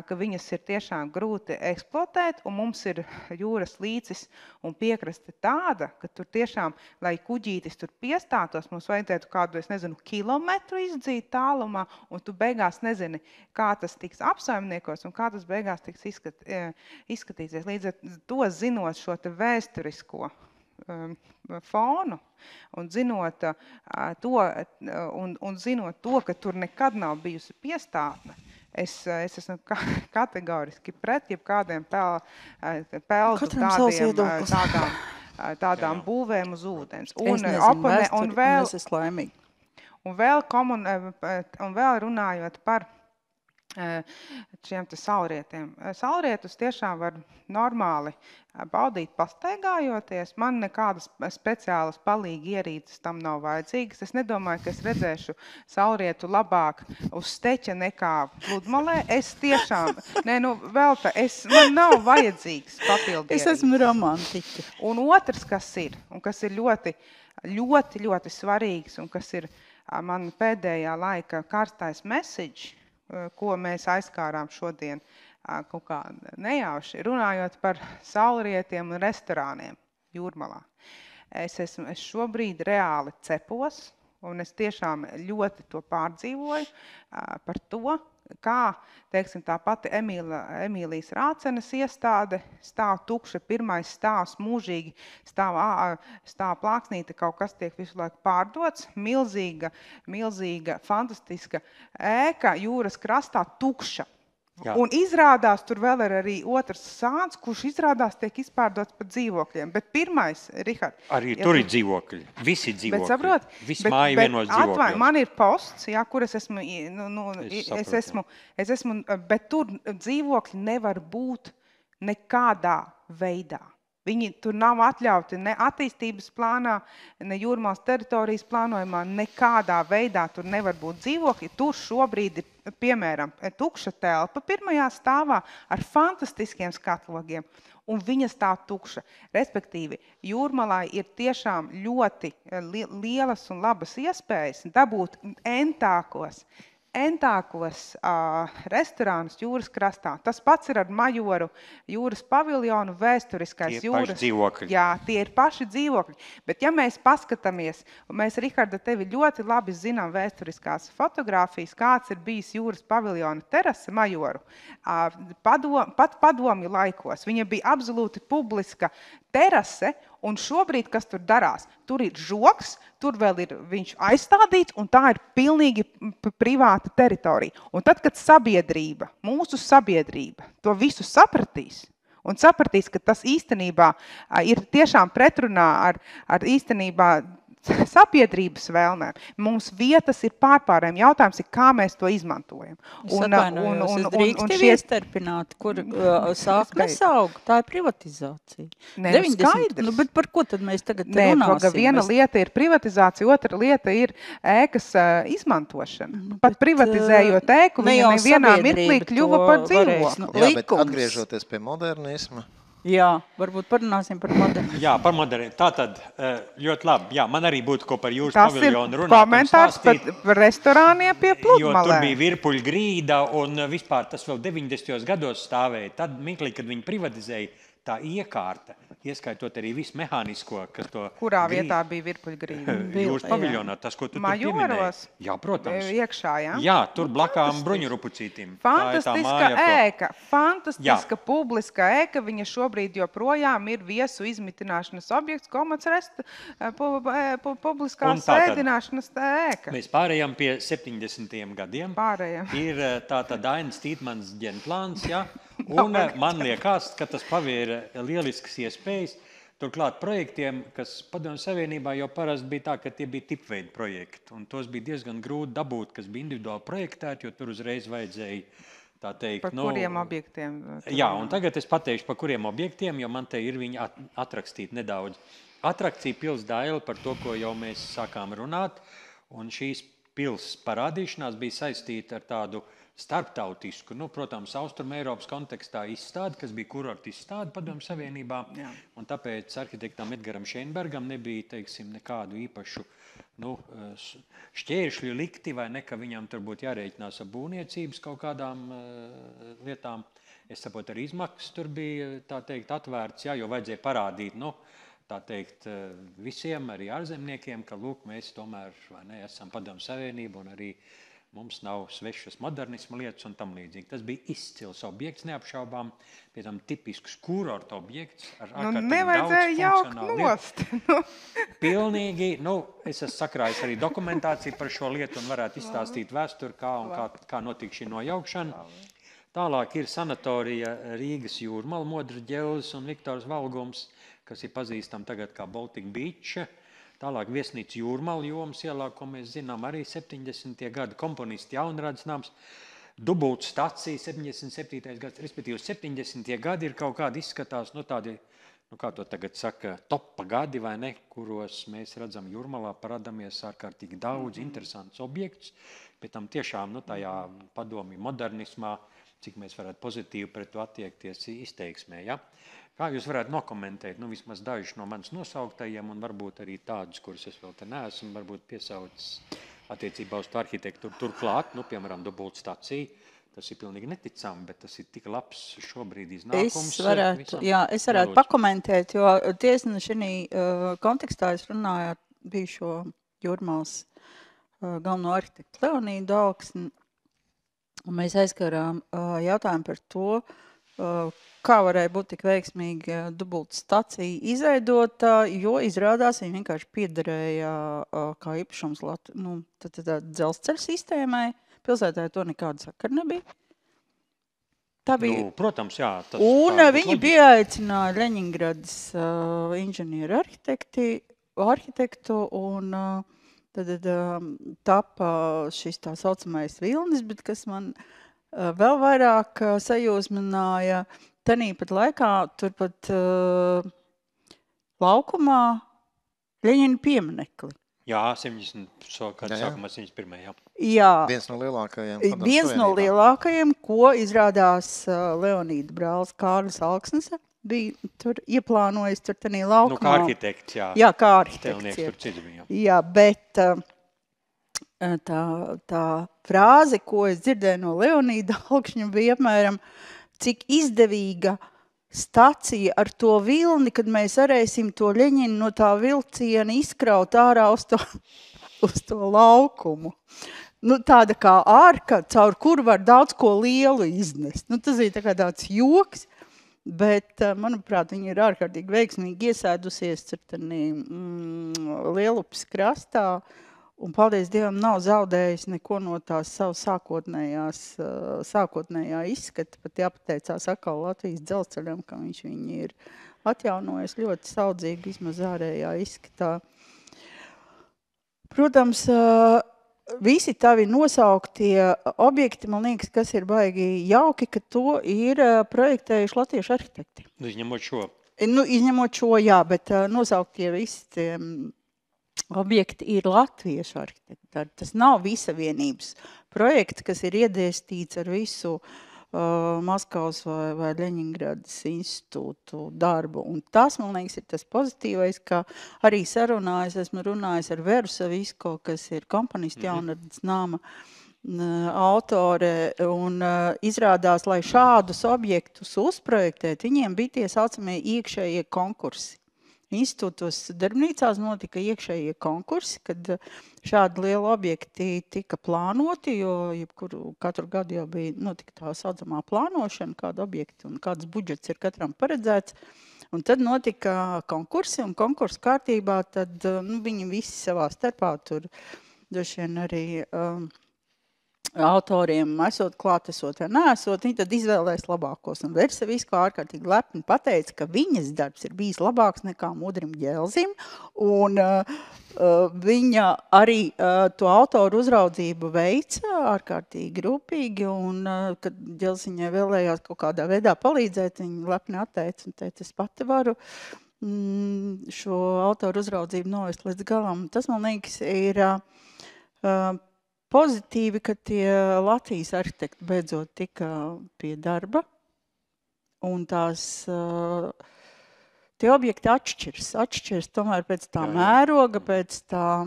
ka viņas ir tiešām grūti eksploatēt, un mums ir jūras līcis un piekraste tāda, ka tur tiešām, lai kuģītis tur piestātos, mums vajadzētu kādu, kilometru izdzīt tālumā, un tu beigās nezini, kā tas tiks apsaimniekos un kā tas beigās tiks izskatīsies. Līdz ar to zinot šo te vēsturisko fonu un zinot to, ka tur nekad nav bijusi piestātne, es esmu kategoriski pret jebkādiem peldu tādām būvēm uz ūdens. Es nezinu vēsturi, un es esmu laimīgi. Un vēl runājot par šiem te saulrietiem. Saulrietus tiešām var normāli baudīt pastaigājoties. Man nekādas speciālas palīgi ierīces tam nav vajadzīgas. Es nedomāju, ka es redzēšu saulrietu labāk uz steķa nekā pludmalē. Es tiešām, man nav vajadzīgs papildu ierīces. Es esmu romantiķa. Un otrs, kas ir ļoti, ļoti, ļoti svarīgs un kas ir man pēdējā laika karstais message, ko mēs aizkārām šodien kaut kā nejauši, runājot par saulrietiem un restorāniem Jūrmalā. Es šobrīd reāli cepos, un es tiešām ļoti to pārdzīvoju par to, kā, teiksim, tā pati Emīlijas Rācenes iestāde stāv tukša, pirmais stāvs mūžīgi, stāv plāksnīte, kaut kas tiek visu laiku pārdots, milzīga, fantastiska ēka jūras krastā tukša. Jā. Un izrādās, tur vēl ir arī otrs sāns, kurš izrādās tiek izpārdots par dzīvokļiem. Bet pirmais, Rihard... Arī tur ir dzīvokļi, visi dzīvokļi. Bet saprot, visi māji vienos dzīvokļos. Man ir posts, kur es esmu, bet tur dzīvokļi nevar būt nekādā veidā. Viņi tur nav atļauti ne attīstības plānā, ne Jūrmalas teritorijas plānojumā, nekādā veidā tur nevar būt dzīvokļi. Tur šobrīd ir, piemēram, tukša telpa pirmajā stāvā ar fantastiskiem skatlogiem, un viņa stāv tukša. Respektīvi, Jūrmalai ir tiešām ļoti lielas un labas iespējas dabūt entākos entākos restorānus jūras krastā. Tas pats ir ar Majoru jūras paviljonu, vēsturiskais Tie jūras. paši dzīvokļi. Jā, tie ir paši dzīvokļi. Bet ja mēs paskatāmies, un mēs, Riharda, tevi ļoti labi zinām vēsturiskās fotogrāfijas, kāds ir bijis jūras paviljona terase Majoru, pat padomju laikos. Viņa bija absolūti publiska terase, un šobrīd, kas tur darās? Tur ir žoks, tur vēl ir viņš aizstādīts, un tā ir pilnīgi privāta teritorija. Un tad, kad sabiedrība, mūsu sabiedrība, to visu sapratīs, un sapratīs, ka tas īstenībā ir tiešām pretrunā ar īstenībā sabiedrības vēlmēm. Mums vietas ir pārpārējiem. Jautājums ir, kā mēs to izmantojam. Es drīkst tevi iestarpināt, kur sāk nesaug. Tā ir privatizācija. Nē, 90, skaidrs. Nu, bet par ko tad mēs tagad Nē, runāsim? Viena lieta ir privatizācija, otra lieta ir ēkas izmantošana. Pat privatizējot ēku, viņa nevienā mirklī kļuva par dzīvokli. Jā, bet atgriežoties pie modernisma. Jā, varbūt parunāsim par modernismu. Jā, par modernismu. Tātad ļoti labi. Jā, man arī būtu ko par jūras Tas paviljonu ir runāt. komentārs par restorāniem pie Jo tur pludmalē. bija virpuļu grīda un vispār tas vēl 90. gados stāvēja. Tad mirklī, kad viņi privatizēja, tā iekārta, ieskaitot arī visu mehānisko, kas to Kurā vietā bija virpuļu grīda? jūras paviljonā, tas, ko tu tur pieminēji. Majoros? Jā, protams. Iekšā, jā? Jā, tur blakām bruņurupucītīm. Fantastiska ēka, fantastiska publiska ēka. Viņa šobrīd joprojām ir viesu izmitināšanas objekts, publiskās ēdināšanas ēka. Mēs pārējām pie 70. gadiem. Pārējām. Ir tātad Ainas Tītmans ģenplāns, ja? Un man liekas, ka tas pavēra lieliskas iespējas. Turklāt projektiem, kas Padomju Savienībā jau parasti bija tā, ka tie bija tipveida projekti. Un tos bija diezgan grūti dabūt, kas bija individuāli projektēti, jo tur uzreiz vajadzēja, tā teikt, Par kuriem objektiem? Jā, un tagad es pateikšu, par kuriem objektiem, jo man te ir viņi atrakstīt nedaudz. Atrakcija Pils Daila, par to, ko jau mēs sākām runāt. Un šīs pils parādīšanās bija saistīta ar tādu starptautisku, protams, Austrum Eiropas kontekstā izstādi, kas bija kurorta izstāde Padomju Savienībā. Jā. Un tāpēc arhitektam Edgaram Šeinbergam nebija, teiksim, nekādu īpašu šķēršļu likti, vai ne, ka viņam tur būtu jārēķinās ar būvniecības kaut kādām lietām. Es saprotu, arī izmaksas tur bija, tā teikt, atvērts, jā, jo vajadzēja parādīt, tā teikt, visiem, arī ārzemniekiem, ka, lūk, mēs tomēr, vai ne, esam Padomju Savienība un arī mums nav svešas modernisma lietas un tam līdzīgi. Tas bija izcils objekts, neapšaubām, pie tam tipisks kurorta objekts. Nevajadzēja jaukt nost. Pilnīgi, es esmu sakrājis arī dokumentāciju par šo lietu un varētu izstāstīt vēsturi, kā notika šī nojaukšana. Tālāk ir sanatorija Rīgas Jūrmala, Modra Ģeles un Viktors Valgums, kas ir pazīstam tagad kā Baltic Beach. Tālāk viesnīca Jūrmala jomas ielā, ko mēs zinām arī 70. gadu, komponisti Jaunradas nams, dubulta stacija 77. gads, respektīvi 70. gadi ir kaut kādi izskatās, tādi, kā to tagad saka, topa gadi vai ne, kuros mēs redzam Jūrmalā parādamies ārkārtīgi daudz interesants objekts, bet tam tiešām, tajā padomju modernismā, cik mēs varētu pozitīvi pret to attiekties izteiksmē, ja? Kā jūs varētu nokomentēt, vismaz dažus no manis nosauktajiem un varbūt arī tādus, kurus es vēl te neesmu, varbūt piesaucis attiecībā uz to arhitektūru turklāt, piemēram, dubulta stacija. Tas ir pilnīgi neticami, bet tas ir tik labs šobrīd iznākums. Es varētu pakomentēt, jo tiesni šī kontekstā es runāju ar bijušo Jūrmalas galveno arhitektu Leonīdu Augsni, un mēs aizskārām jautājumu par to, kā varēja būt tik veiksmīgi dubulta stacija izveidota, jo izrādās viņa vienkārši piederēja kā īpašums dzelzceļa sistēmai. Pilsētā to nekāda sakara nebija. Tā bija. Protams, jā. Un viņi pieaicināja Ļeņingradas inženieru arhitektu un tad tapa šis tā saucamais vilnis, bet kas man vēl vairāk sajūsmināja, tanīpat laikā turpat laukumā Ļeņina pieminekli. Jā, 71. jā. Jā. Viens no lielākajiem. Viens no lielākajiem, ko izrādās Leonīda brālis Kārlis Alksnis bija tur ieplānojis tur tanī laukumā. Kā arhitekts, jā. Jā, kā arhitekts. Stelnieks tur cits bija. Jā, bet tā frāze, ko es dzirdēju no Leonīda Alkšņa, bija apmēram, cik izdevīga stacija ar to vilni, kad mēs varēsim to Ļeņinu no tā vilciena izkraut ārā uz to laukumu. Nu, tāda kā ārka, caur kuru var daudz ko lielu iznest. Nu, tas ir tā kā tāds joks, bet, manuprāt, viņa ir ārkārtīgi veiksmīgi iesēdusies Lielupes krastā, un, paldies Dievam, nav zaudējis neko no tās savas sākotnējā izskata, pat jāpateicās atkal Latvijas dzelzceļam, ka viņš viņu ir atjaunojis ļoti saudzīgi, vismaz ārējā izskatā. Protams, visi tavi nosauktie objekti, man liekas, kas ir baigi jauki, ka to ir projektējuši latviešu arhitekti. Izņemot šo. Nu, izņemot šo, jā, bet nosauktie visi tie objekti ir latviešu arhitekti. Tas nav visavienības projekts, kas ir iedēstīts ar visu Maskavas vai Ļeņingradas institūtu darbu. Un tas, man liekas, ir tas pozitīvais, ka arī esmu runājis ar Veru Savisko, kas ir komponisti Jaunradas nama autore, un izrādās, lai šādus objektus uzprojektēt, viņiem bija tie saucamie iekšējie konkursi. Institūtos darbnīcās notika iekšējie konkursi, kad šādi lieli objekti tika plānoti, jo katru gadu jau bija notika tā saucamā plānošana, kāda objekti un kāds budžets ir katram paredzēts. Un tad notika konkursi, un konkursu kārtībā tad viņi visi savā starpā tur droši vien arī autoriem esot klātesot vai neesot, viņi tad izvēlēs labākos. Un Versa visko ārkārtīgi lepni pateica, ka viņas darbs ir bijis labāks nekā Mudrim Ģelzim, un viņa arī to autoru uzraudzību veica ārkārtīgi rūpīgi, un kad Ģelziņai vēlējās kaut kādā veidā palīdzēt, viņa lepni atteica un teica, es pati varu šo autoru uzraudzību novest līdz galam. Tas, man liekas, ir pozitīvi, ka tie Latvijas arhitekti beidzot tika pie darba, un tie objekti atšķirs tomēr pēc tā mēroga, pēc tā,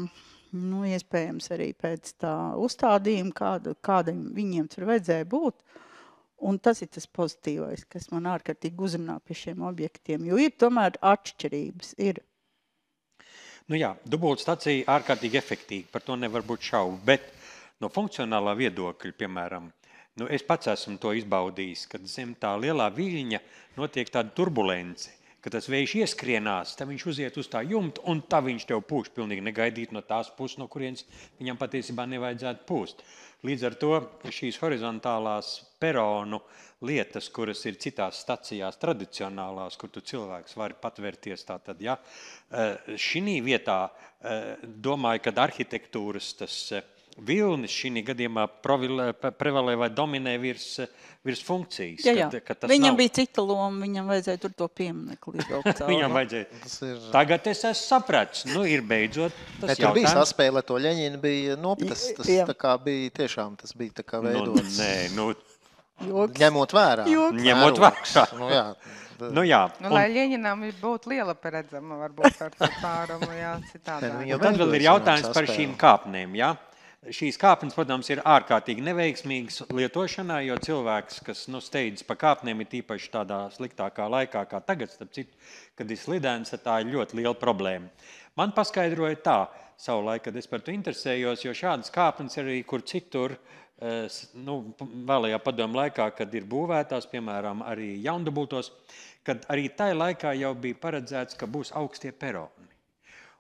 iespējams arī pēc tā uzstādījuma, kāda viņiem tur vajadzēja būt. Un tas ir tas pozitīvais, kas man ārkārtīgi uzrunā pie šiem objektiem, jo ir tomēr atšķirības. Nu jā, dubultstacija ārkārtīgi efektīva, par to nevar būt šaubu, bet no funkcionālā viedokļa, piemēram, es pats esmu to izbaudījis, kad zem tā lielā viļņa notiek tāda turbulence, ka tas vējš ieskrienās, tad viņš uziet uz tā jumta, un tā viņš tev pūš pilnīgi negaidīt no tās puses, no kurienes viņam patiesībā nevajadzētu pūst. Līdz ar to šīs horizontālās peronu lietas, kuras ir citās stacijās tradicionālās, kur tu cilvēks vari patvērties tātad, ja, šī vietā domāju, kad arhitektūras tas vilnis šī gadījumā prevalē vai dominē virs funkcijas. Jā. Kad viņam bija cita loma, viņam vajadzēja tur to pieminekli izvilkt cauri. Viņam vajadzēja. Tagad es esmu sapratis. Ir beidzot tas jautājums. Tur bija saspēle, to Ļeņinu bija noptas. Tas tā kā bija tiešām, tas bija tā kā veidots. Ņemot vērā. Ņemot vērā. Jā. Lai Ļeņinam būtu liela peredzama, varbūt ar to tārumu, citādā. Tad vēl ir jautājums par šīm kāpnēm, jā? Šīs kāpnes, protams, ir ārkārtīgi neveiksmīgas lietošanā, jo cilvēks, kas steidzas pa kāpnēm, ir tīpaši tādā sliktākā laikā, kā tagad, starp citu, kad ir slidens, tā ir ļoti liela problēma. Man paskaidroja tā, savulaik, kad es par to interesējos, jo šādas kāpnes arī kur citur, vēlajā padomu laikā, kad ir būvētās, piemēram, arī jaundubultos, kad arī tajā laikā jau bija paredzēts, ka būs augstie peroni.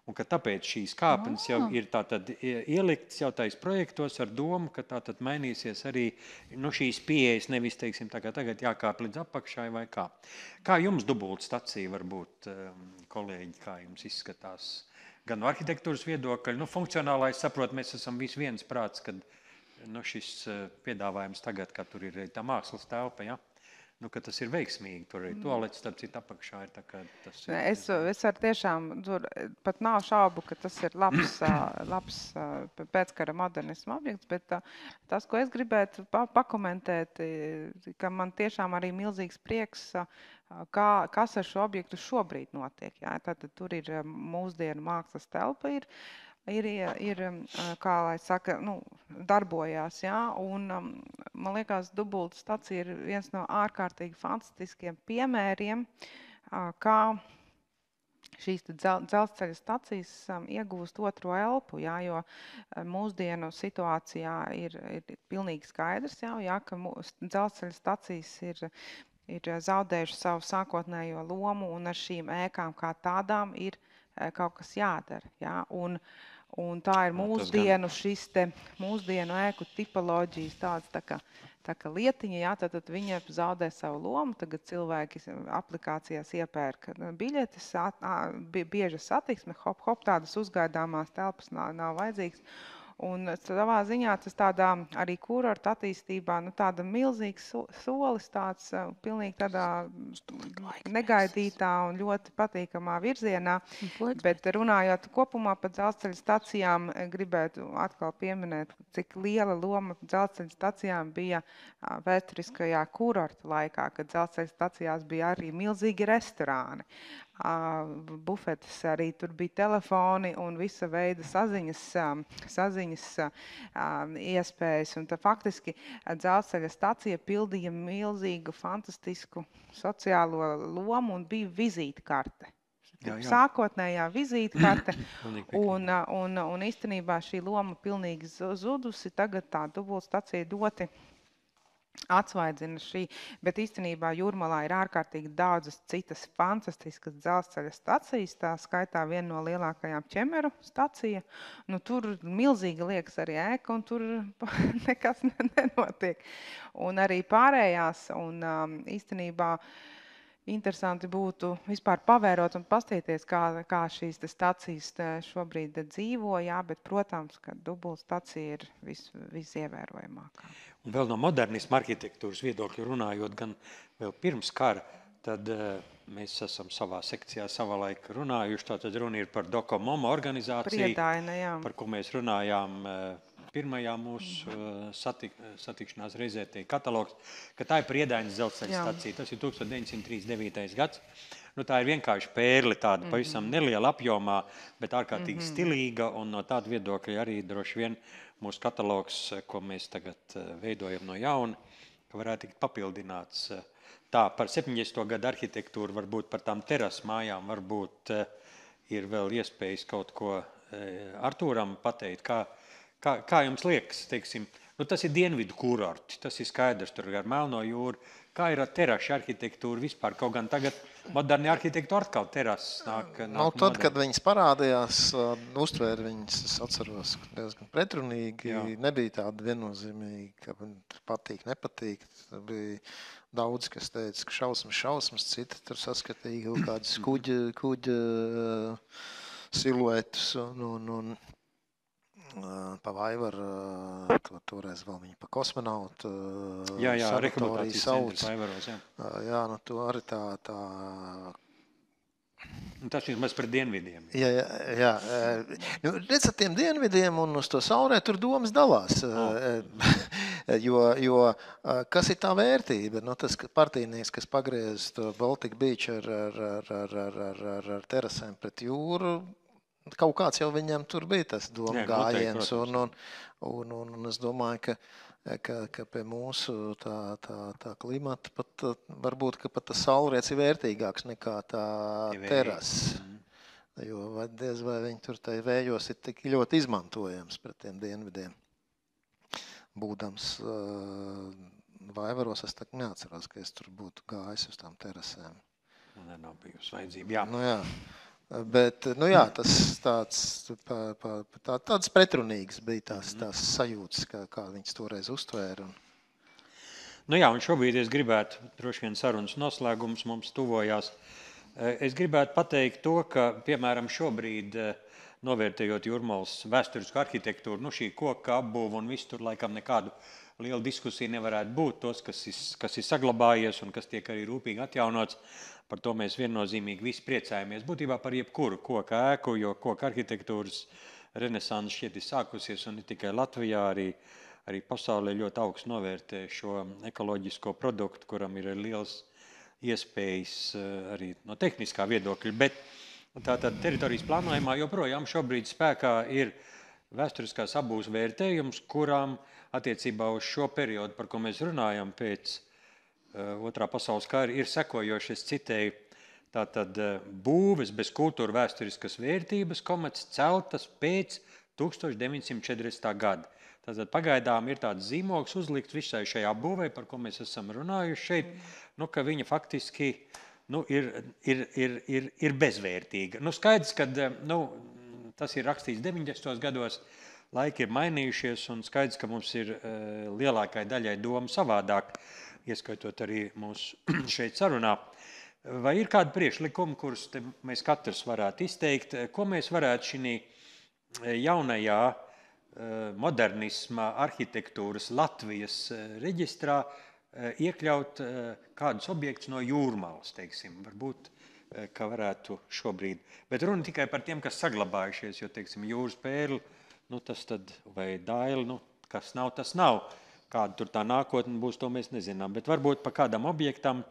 Un ka tāpēc šīs kāpnes jau ir tātad ieliktas jau tais projektos ar domu, ka tātad mainīsies arī šīs pieejas, nevis, teiksim, tagad jākāp līdz apakšai vai kā. Kā jums dubultstacija var būt, kolēģi, kā jums izskatās? Gan no arhitektūras viedokļa, funkcionālais saprot, mēs esam visi viens prāts, kad šis piedāvājums tagad, kad tur ir tā mākslas telpa, ja? Ka tas ir veiksmīgi, tur arī toalets, starp citu apakšā ir tā, ka tas ir... Es ar tiešām, tur pat nav šaubu, ka tas ir labs pēckara modernisma objekts, bet tas, ko es gribētu pakomentēt, ka man tiešām arī milzīgs prieks, kas ar šo objektu šobrīd notiek. Jā? Tātad tur ir mūsdienu mākslas telpa ir, kā lai saka, darbojās, jā, un man liekas, dubulta stacija ir viens no ārkārtīgi fantastiskiem piemēriem, kā šīs dzelzceļa stacijas iegūst otro elpu, jā, jo mūsdienu situācijā ir pilnīgi skaidrs, jā, ka dzelzceļa stacijas ir zaudējuši savu sākotnējo lomu, un ar šīm ēkām kā tādām ir kaut kas jādara, jā, un tā ir mūsdienu ēku tipoloģijas tāds tā kā lietiņa, jā, tad viņa zaudē savu lomu, tagad cilvēki aplikācijās iepērk biļetes, bieža satiksme, hop, tādas uzgaidāmās telpas nav vajadzīgas. Un savā ziņā tas tādā arī kurorta attīstībā, tāda milzīgs solis, tāds pilnīgi tādā negaidītā un ļoti patīkamā virzienā. Bet runājot kopumā par dzelzceļa stacijām, gribētu atkal pieminēt, cik liela loma dzelzceļa stacijām bija vēsturiskajā kurorta laikā, kad dzelzceļa stacijās bija arī milzīgi restorāni. Bufetes, arī tur bija telefoni un visa veida saziņas iespējas. Un faktiski dzelzceļa stacija pildīja milzīgu, fantastisku sociālo lomu un bija vizītkarte. Sākotnējā vizītkarte, un īstenībā šī loma pilnīgi zudusi. Tagad tā dubultstacija ļoti atsvaidzina šī, bet īstenībā Jūrmalā ir ārkārtīgi daudzas citas fantastiskas dzelzceļa stacijas, tā skaitā viena no lielākajām Ķemeru stacija. Tur milzīgi liekas arī ēka, un tur nekas nenotiek. Un arī pārējās, un īstenībā interesanti būtu vispār pavērot un pastīties, kā šīs stacijas šobrīd dzīvo, jā, bet, protams, ka dubultstacija ir visievērojamākā. Un vēl no modernisma arhitektūras viedokļa runājot, gan vēl pirms kara, tad mēs esam savā sekcijā savulaik runājuši, tātad runa ir par Dokomomo organizāciju, Priedaina, jā. Par ko mēs runājām pirmajā mūsu satikšanās reizē, tie katalogs, ka tā ir Priedainas dzelzceļa stacija, tas ir 1939. gads. Tā ir vienkārši pērli tāda pavisam neliela apjomā, bet ārkārtīgi stilīga, un no tāda viedokļa arī droši vien mūsu katalogs, ko mēs tagad veidojam no jauna, ka varētu tikt papildināts. Tā par 70. gadu arhitektūru, varbūt par tām teras mājām, varbūt ir vēl iespējas kaut ko Artūram pateikt. Kā jums liekas, teiksim, tas ir dienvidu kurorti, tas ir skaidrs, tur ar Melno jūru. Kā ir ar terašu arhitektūru vispār? Kaut gan tagad moderni arhitektu atkal terases nāk tad, kad viņas parādījās, uztvēra viņas, es atceros, diezgan pretrunīgi. Nebija tāda viennozīmīga, ka patīk, nepatīk. Bija daudz, kas teica, ka šausmas, citi tur saskatīja kaut kādas kuģa siluetus un pa Vaivaru, toreiz vēl viņa pa kosmonautu rehabilitācijas centrs Vaivaros, to arī tā... Tas vismaz par dienvidiem. Jā. Redz ar tiem dienvidiem un uz to saulē tur domas dalās. Jo kas ir tā vērtība? Tas partijnieks, kas pagriez to Baltic Beach ar terasēm pret jūru, kaut kāds jau viņam tur bija tas doma gājiens, un es domāju, ka pie mūsu tā klimata pat varbūt, ka pat tas saulriets ir vērtīgāks nekā tā teras. Jo diez vai viņi tur tai vējos ir tik ļoti izmantojams pret tiem dienvidiem. Būdams Vaivaros, es tā neatceros, ka es tur būtu gājis uz tām terasēm. Nav bijusi vajadzība, jā. Bet, tāds pretrunīgs bija tās sajūtas, kā viņas toreiz uztvēra. Un šobrīd es gribētu, droši vien sarunas noslēgums mums tuvojās. Es gribētu pateikt to, ka, piemēram, šobrīd, novērtējot Jūrmalas vēsturisku arhitektūru, šī koka apbūve un viss tur laikam nekādu lielu diskusiju nevarētu būt. Tos, kas ir saglabājies un kas tiek arī rūpīgi atjaunots, par to mēs viennozīmīgi visi priecājamies. Būtībā par jebkuru koka ēku, jo koka arhitektūras renesanse šķiet ir sākusies un ne tikai Latvijā, arī pasaulē ļoti augstu novērtē šo ekoloģisko produktu, kuram ir liels iespējas arī no tehniskā viedokļa. Bet Un tātad teritorijas plānojumā joprojām šobrīd spēkā ir vēsturiskās apbūves vērtējums, kurām attiecībā uz šo periodu, par ko mēs runājam pēc Otrā pasaules kara, ir sekojoši, es citēju, tātad būves bez kultūra vēsturiskas vērtības, celtas pēc 1940. gada. Tātad pagaidām ir tāds zīmogs uzlikts visai šajā būvei, par ko mēs esam runājuši šeit, ka viņa faktiski ir bezvērtīga. Skaidrs, ka tas ir rakstīts 90. gados, laiki ir mainījušies un skaidrs, ka mums ir lielākai daļai doma savādāk, ieskaitot arī mūsu šeit sarunā. Vai ir kādi priekšlikumi, kurus mēs katrs varētu izteikt, ko mēs varētu šī jaunajā modernisma arhitektūras Latvijas reģistrā iekļaut kādus objektus no Jūrmalas, teiksim, varbūt, ka varētu šobrīd. Bet runa tikai par tiem, kas saglabājušies, jo, teiksim, jūras pērli, tas tad, vai daili, kas nav, tas nav. Kāda tur tā nākotne būs, to mēs nezinām. Bet varbūt par kādam objektam,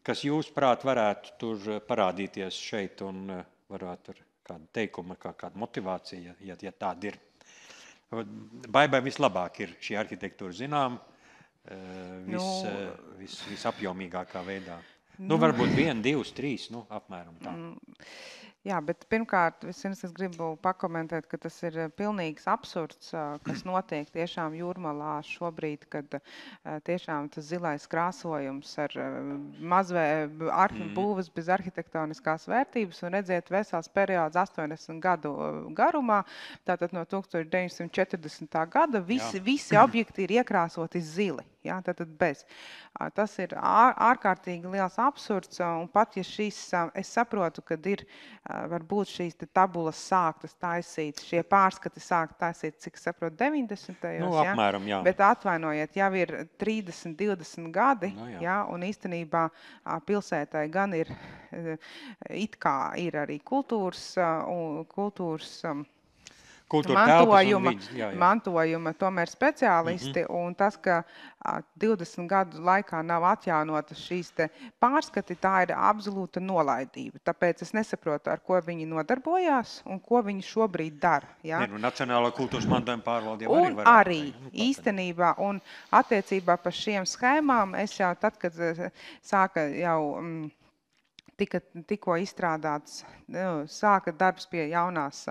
kas jūs prāt varētu tur parādīties šeit un varētu ar kādu teikumu, kāda motivācija, ja tāda ir. Baibai vislabāk ir šī arhitektūra zinām, visapjomīgākā veidā. Varbūt 1, 2, 3, apmēram tā. Jā, bet pirmkārt, vispirms es gribu pakomentēt, ka tas ir pilnīgs absurds, kas notiek tiešām Jūrmalā šobrīd, kad tiešām tas zilais krāsojums ar būves bez arhitektoniskās vērtības un redziet vesels periods 80 gadu garumā, tātad no 1940. gada visi objekti ir iekrāsoti zili. Jā, tātad bez. Tas ir ārkārtīgi liels absurds, un pat ja es saprotu, kad ir varbūt šīs tabulas sāktas taisīt, šie pārskati sākt taisīt, cik saprotu, 90. Apmēram, jā. Bet atvainojiet, jau ir 30, 20 gadi, jā, un īstenībā pilsētai gan ir, it kā ir arī kultūras mantojuma tomēr speciālisti, un tas, ka 20 gadu laikā nav atjaunotas šīs pārskati, tā ir absolūta nolaidība. Tāpēc es nesaprotu, ar ko viņi nodarbojās un ko viņi šobrīd dara. Ja? Nacionālā kultūras mantojuma pārvalde jau un arī īstenībā, un attiecībā par šiem schēmām, es jau tad, kad sāka jau tikko izstrādāts, sāka darbs pie jaunās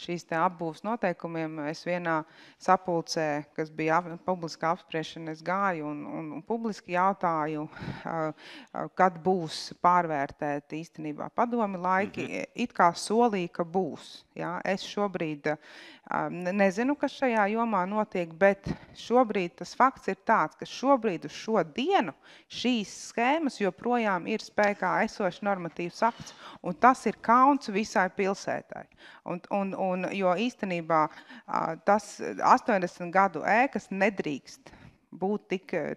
šīs apbūves noteikumiem. Es vienā sapulcē, kas bija publiska apspriešana, es gāju un publiski jautāju, kad būs pārvērtēt īstenībā padomi laiki. It kā solīja, ka būs. Ja? Es šobrīd nezinu, kas šajā jomā notiek, bet šobrīd tas fakts ir tāds, ka šobrīd uz šo dienu šīs schēmas joprojām ir spēkā esošs normatīvs akts, un tas ir kauns visai pilsētai. Jo īstenībā tas 80 gadu ēkas nedrīkst būt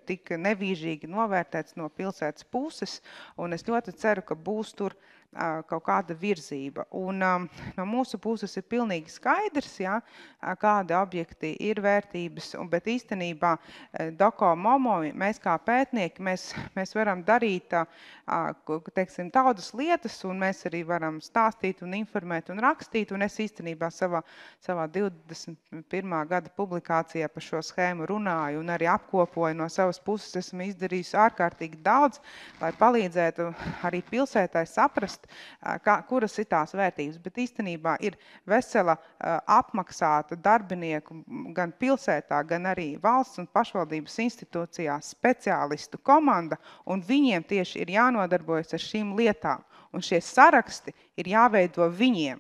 tik nevīžīgi novērtēts no pilsētas puses, un es ļoti ceru, ka būs tur kaut kāda virzība. Un no mūsu puses ir pilnīgi skaidrs, ja, kādi objekti ir vērtības, bet īstenībā Doko Momo, mēs kā pētnieki, mēs varam darīt teiksim, tādas lietas, un mēs arī varam stāstīt un informēt un rakstīt, un es īstenībā savā 21. gada publikācijā par šo schēmu runāju un arī apkopoju no savas puses, esmu izdarījusi ārkārtīgi daudz, lai palīdzētu arī pilsētai saprast, kuras ir tās vērtības, bet īstenībā ir vesela apmaksāta darbinieku gan pilsētā, gan arī valsts un pašvaldības institūcijās speciālistu komanda, un viņiem tieši ir jānodarbojas ar šīm lietām. Un šie saraksti ir jāveido viņiem.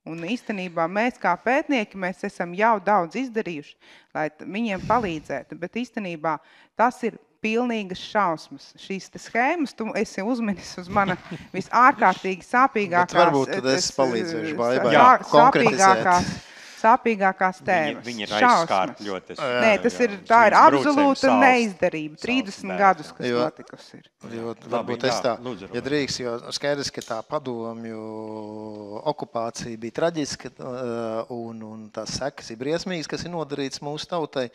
Un īstenībā mēs kā pētnieki, mēs esam jau daudz izdarījuši, lai viņiem palīdzētu, bet īstenībā tas ir pilnīgas šausmas. Šīs schēmas, tu esi uzminis uz mana visārkārtīgi sāpīgākās... Bet varbūt tad es palīdzēšu Baibai konkretizēt. Sāpīgākās tēmas. Viņi ir aizskārt ļoti. Nē, tā ir absolūta neizdarība. 30 gadus, kas notikusi ir. Varbūt es tā, ja drīkst, jo skaidrs, ka tā padomju okupācija bija traģiska un tās sekas ir briesmīgas, kas ir nodarīts mūsu tautai,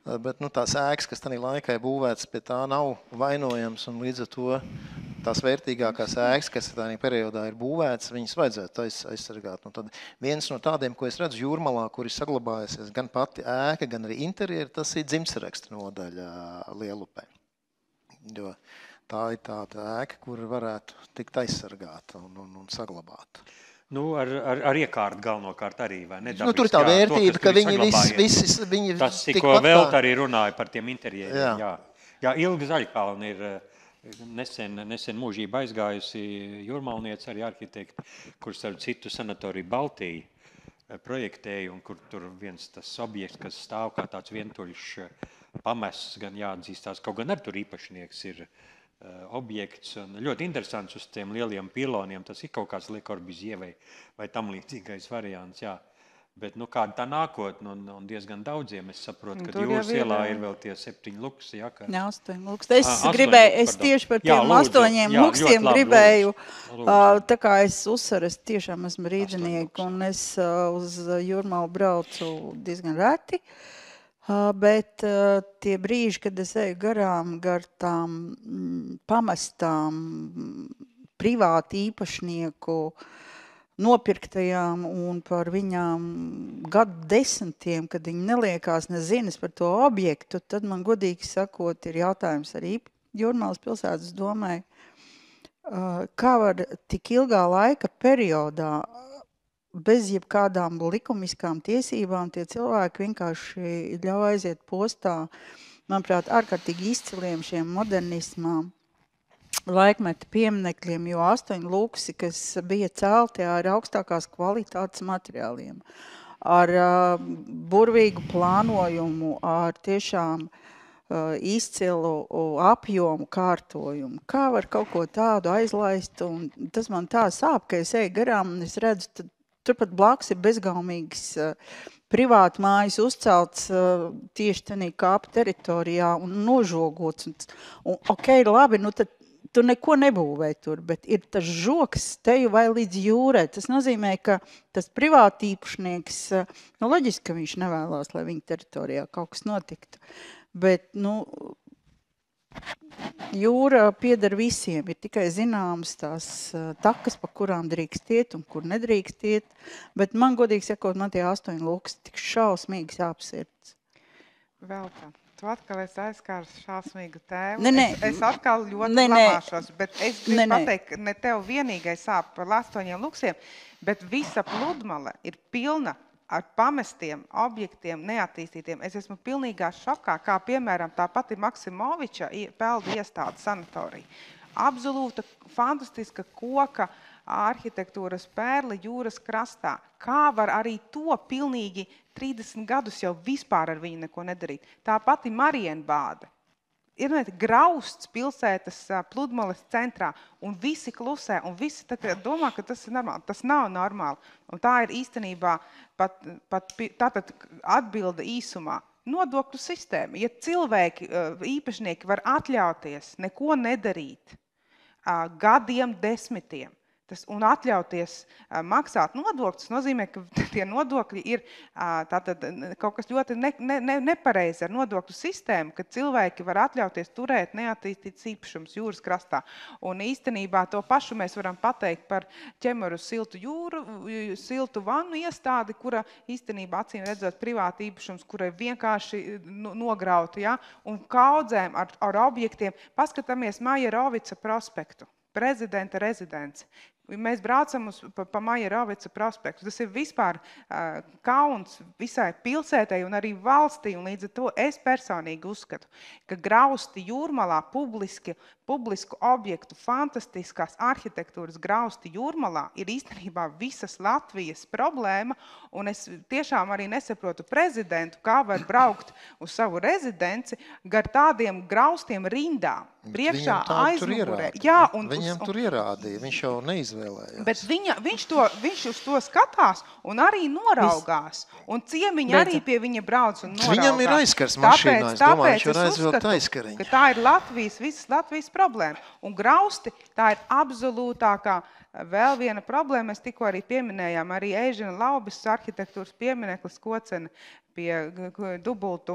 bet tās ēkas, kas tādā laikā ir būvētas, pie tā nav vainojams un līdz ar to tās vērtīgākās ēkas, kas tādā periodā ir būvētas, viņas vajadzētu aizsargāt. Un tad viens no tādiem, ko es redzu Jūrmalā, kur ir saglabājusies gan pati ēka, gan arī interjeri, tas ir dzimtsaraksta nodaļa Lielupē. Jo tā ir tāda ēka, kur varētu tikt aizsargāta un saglabāta. Nu, ar iekārtu galvenokārt arī, vai ne? Nu, tur ir tā vērtība, ka viņi visi tas, ko vēl arī runāja par tiem interjeriem. Jā, Ilga Zaļkalna ir nesen mūžība aizgājusi jūrmalniece, arī arhitekti, kur starp citu sanatoriju Baltija projektēja, un kur tur viens tas objekts, kas stāv kā tāds vientuļš pamests, gan jāatzīstās, kaut gan ar tur īpašnieks ir objekts. Un ļoti interesants uz tiem lieliem piloniem. Tas ir kaut kāds Le Corbusier vai tam līdzīgais variants. Jā. Bet kāda tā nākotne un diezgan daudziem. Es saprotu, ka Jūras ielā ir vēl tie 7 luksi. Jā, 8 luksi. Es tieši par tiem 8 luksiem gribēju. Tā kā es uzsveru, es tiešām esmu rīdzinieki un es uz Jūrmalu braucu diezgan reti. Bet tie brīži, kad es eju garām gar tām pamestām privāti īpašnieku nopirktajām un par viņām gadu desmitiem, kad viņi neliekās nezinas par to objektu, tad man godīgi sakot ir jautājums arī Jūrmalas pilsētas domai, kā var tik ilgā laika periodā bez jebkādām likumiskām tiesībām tie cilvēki vienkārši ļauj aiziet postā, manuprāt, ārkārtīgi izciliem šiem modernismām laikmeta pieminekļiem, jo 8 luksi, kas bija celti ar augstākās kvalitātes materiāliem, ar burvīgu plānojumu, ar tiešām izcilu apjomu kārtojumu. Kā var kaut ko tādu aizlaist? Un tas man tā sāp, ka es eju garām un es redzu, turpat blakus ir bezgaumīgs privāti mājas uzcelts tieši tenī kāpu teritorijā un nožogots. Un labi, tad tu neko nebūvē tur, bet ir tas žoks teju vai līdz jūrai. Tas nozīmē, ka tas privāti īpašnieks, loģiski, ka viņš nevēlās, lai viņa teritorijā kaut kas notiktu. Bet, jūra pieder visiem, ir tikai zināmas tās takas, pa kurām drīkst iet un kur nedrīkst iet, bet man godīgi sakot, man tie 8 luksi tik šausmīgi sāp sirds. Vēl tā. Tu atkal esi aizskārs šausmīgu tēmu. Es atkal ļoti lamāšos, bet es gribu pateikt, ne tev vienīgai sāp par 8 luksiem, bet visa pludmale ir pilna ar pamestiem objektiem, neattīstītiem. Es esmu pilnīgā šokā, kā piemēram tā pati Maksimoviča peldu iestāde sanatorija. Absolūta fantastiska koka arhitektūras pērle jūras krastā. Kā var arī to pilnīgi 30 gadus jau vispār ar viņu neko nedarīt? Tā pati Marienbāde. Ir grausts pilsētas pludmales centrā, un visi klusē, un visi domā, ka tas ir normāli. Tas nav normāli. Un tā ir īstenībā tātad atbilde īsumā. Nodokļu sistēma. Ja cilvēki, īpašnieki var atļauties neko nedarīt gadiem, desmitiem, un atļauties maksāt nodokļus, tas nozīmē, ka tie nodokļi ir tātad kaut kas ļoti nepareizi ar nodokļu sistēmu, ka cilvēki var atļauties turēt neattīstītas īpašums jūras krastā. Un īstenībā to pašu mēs varam pateikt par Ķemeru siltu vannu iestādi, kura īstenībā acīm redzot privāti īpašums, kura ir vienkārši nograuta, ja? Un kaudzēm ar objektiem. Paskatāmies Majerovica prospektu. Prezidenta rezidence. Mēs braucam pa Majerovica prospektu. Tas ir vispār kauns visai pilsētai un arī valstī, un līdz ar to es personīgi uzskatu, ka grausti Jūrmalā publisku objektu, fantastiskās arhitektūras grausti Jūrmalā ir īstenībā visas Latvijas problēma, un es tiešām arī nesaprotu prezidentu, kā var braukt uz savu rezidenci gar tādiem graustiem rindā. Priekšā aizmugurē. Viņam tur ierādīja, viņš jau neizvēlējās. Bet viņš uz to skatās un arī noraugās. Un ciemiņi arī pie viņa brauc un noraugās. Viņam ir aizskars mašīnā, es domāju, viņš var aizvilkt aizskariņu. Ka tā ir visas Latvijas problēma. Un grausti, tā ir absolūtākā Vēl viena problēma, mēs tikko arī pieminējām, arī Eižina Laubes arhitektūras piemineklis Kocene pie dubultu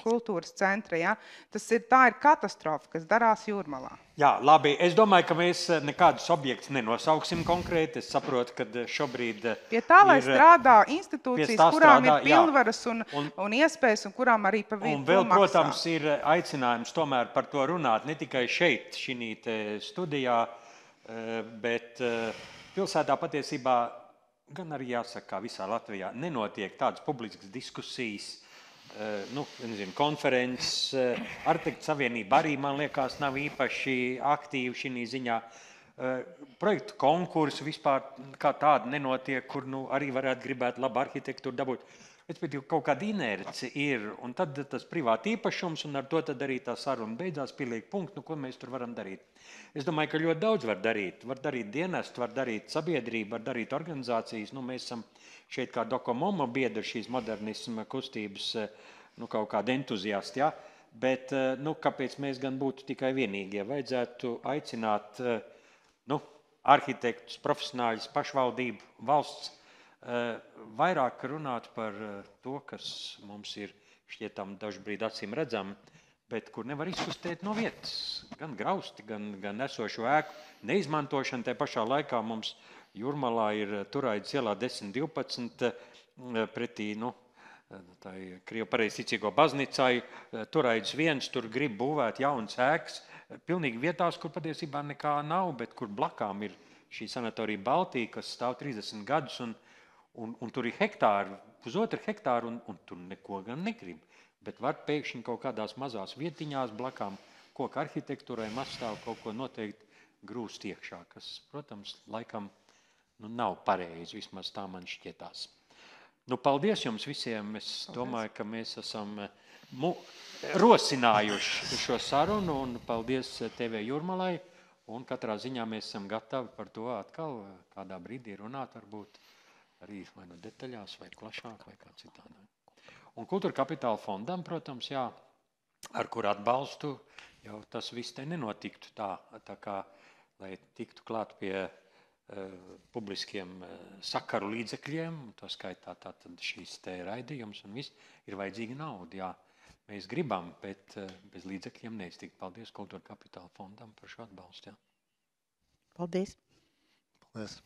kultūras centra. Ja? Tā ir katastrofa, kas darās Jūrmalā. Jā, labi. Es domāju, ka mēs nekādus objektus nenosauksim konkrēti. Es saprotu, ka šobrīd pie tā, lai strādā institūcijas, kurām ir pilnvaras un iespējas, un kurām arī pa vidu un vēl, protams, ir aicinājums tomēr par to runāt ne tikai šeit, šī studijā, bet pilsētā patiesībā, gan arī jāsaka, visā Latvijā nenotiek tādas publiskas diskusijas, konferences. Arhitektu savienība arī, man liekas, nav īpaši aktīva šī ziņā. Projektu konkursu vispār kā tāda nenotiek, kur arī varētu gribēt labu arhitektūru dabūt. Respektīvi, kaut kāda inerce ir, un tad tas privāti īpašums, un ar to tad arī tā saruna beidzās, pieliek punktu, ko mēs tur varam darīt. Es domāju, ka ļoti daudz var darīt. Var darīt dienestu, var darīt sabiedrību, var darīt organizācijas. Mēs esam šeit kā Dokomomo biedri šīs modernisma kustības, kaut kādi entuziasti, ja? Bet, kāpēc mēs gan būtu tikai vienīgie? Vajadzētu aicināt, arhitektus, profesionāļus, pašvaldību, valsts, vairāk runāt par to, kas mums ir šķietam dažbrīd acīm redzam, bet kur nevar izkustēt no vietas. Gan grausti, gan esošo ēku neizmantošana. Te pašā laikā mums Jūrmalā ir Turaidas ielā 10-12 pretī, tā ir Krievu pareizticīgo baznīcai. Turaidas 1, tur grib būvēt jaunas ēkas, pilnīgi vietās, kur patiesībā nekā nav, bet kur blakām ir šī sanatorija Baltija, kas stāv 30 gadus, un tur ir hektāri, 1,5 hektāru, un tur neko gan negrib. Bet var pēkšņi kaut kādās mazās vietiņās blakām koka arhitektūrai mazstāv kaut ko noteikti grūst iekšā, kas, protams, laikam nav pareizi, vismaz tā man šķietās. Paldies jums visiem. Es domāju, ka mēs esam rosinājuši šo sarunu, un paldies TV Jūrmalai, un katrā ziņā mēs esam gatavi par to atkal kādā brīdī runāt, varbūt arī vai detaļās, vai plašāk, vai kā citādā. Un Kultūra Kapitāla fondam, protams, jā, ar kur atbalstu, jau tas viss te nenotiktu tā kā, lai tiktu klāt pie publiskiem sakaru līdzekļiem, to skaitā tātad šīs te raidījums un viss, ir vajadzīga nauda, jā. Mēs gribam, bet bez līdzekļiem neiztikt. Paldies Kultūra Kapitāla fondam par šo atbalstu, jā. Paldies. Paldies.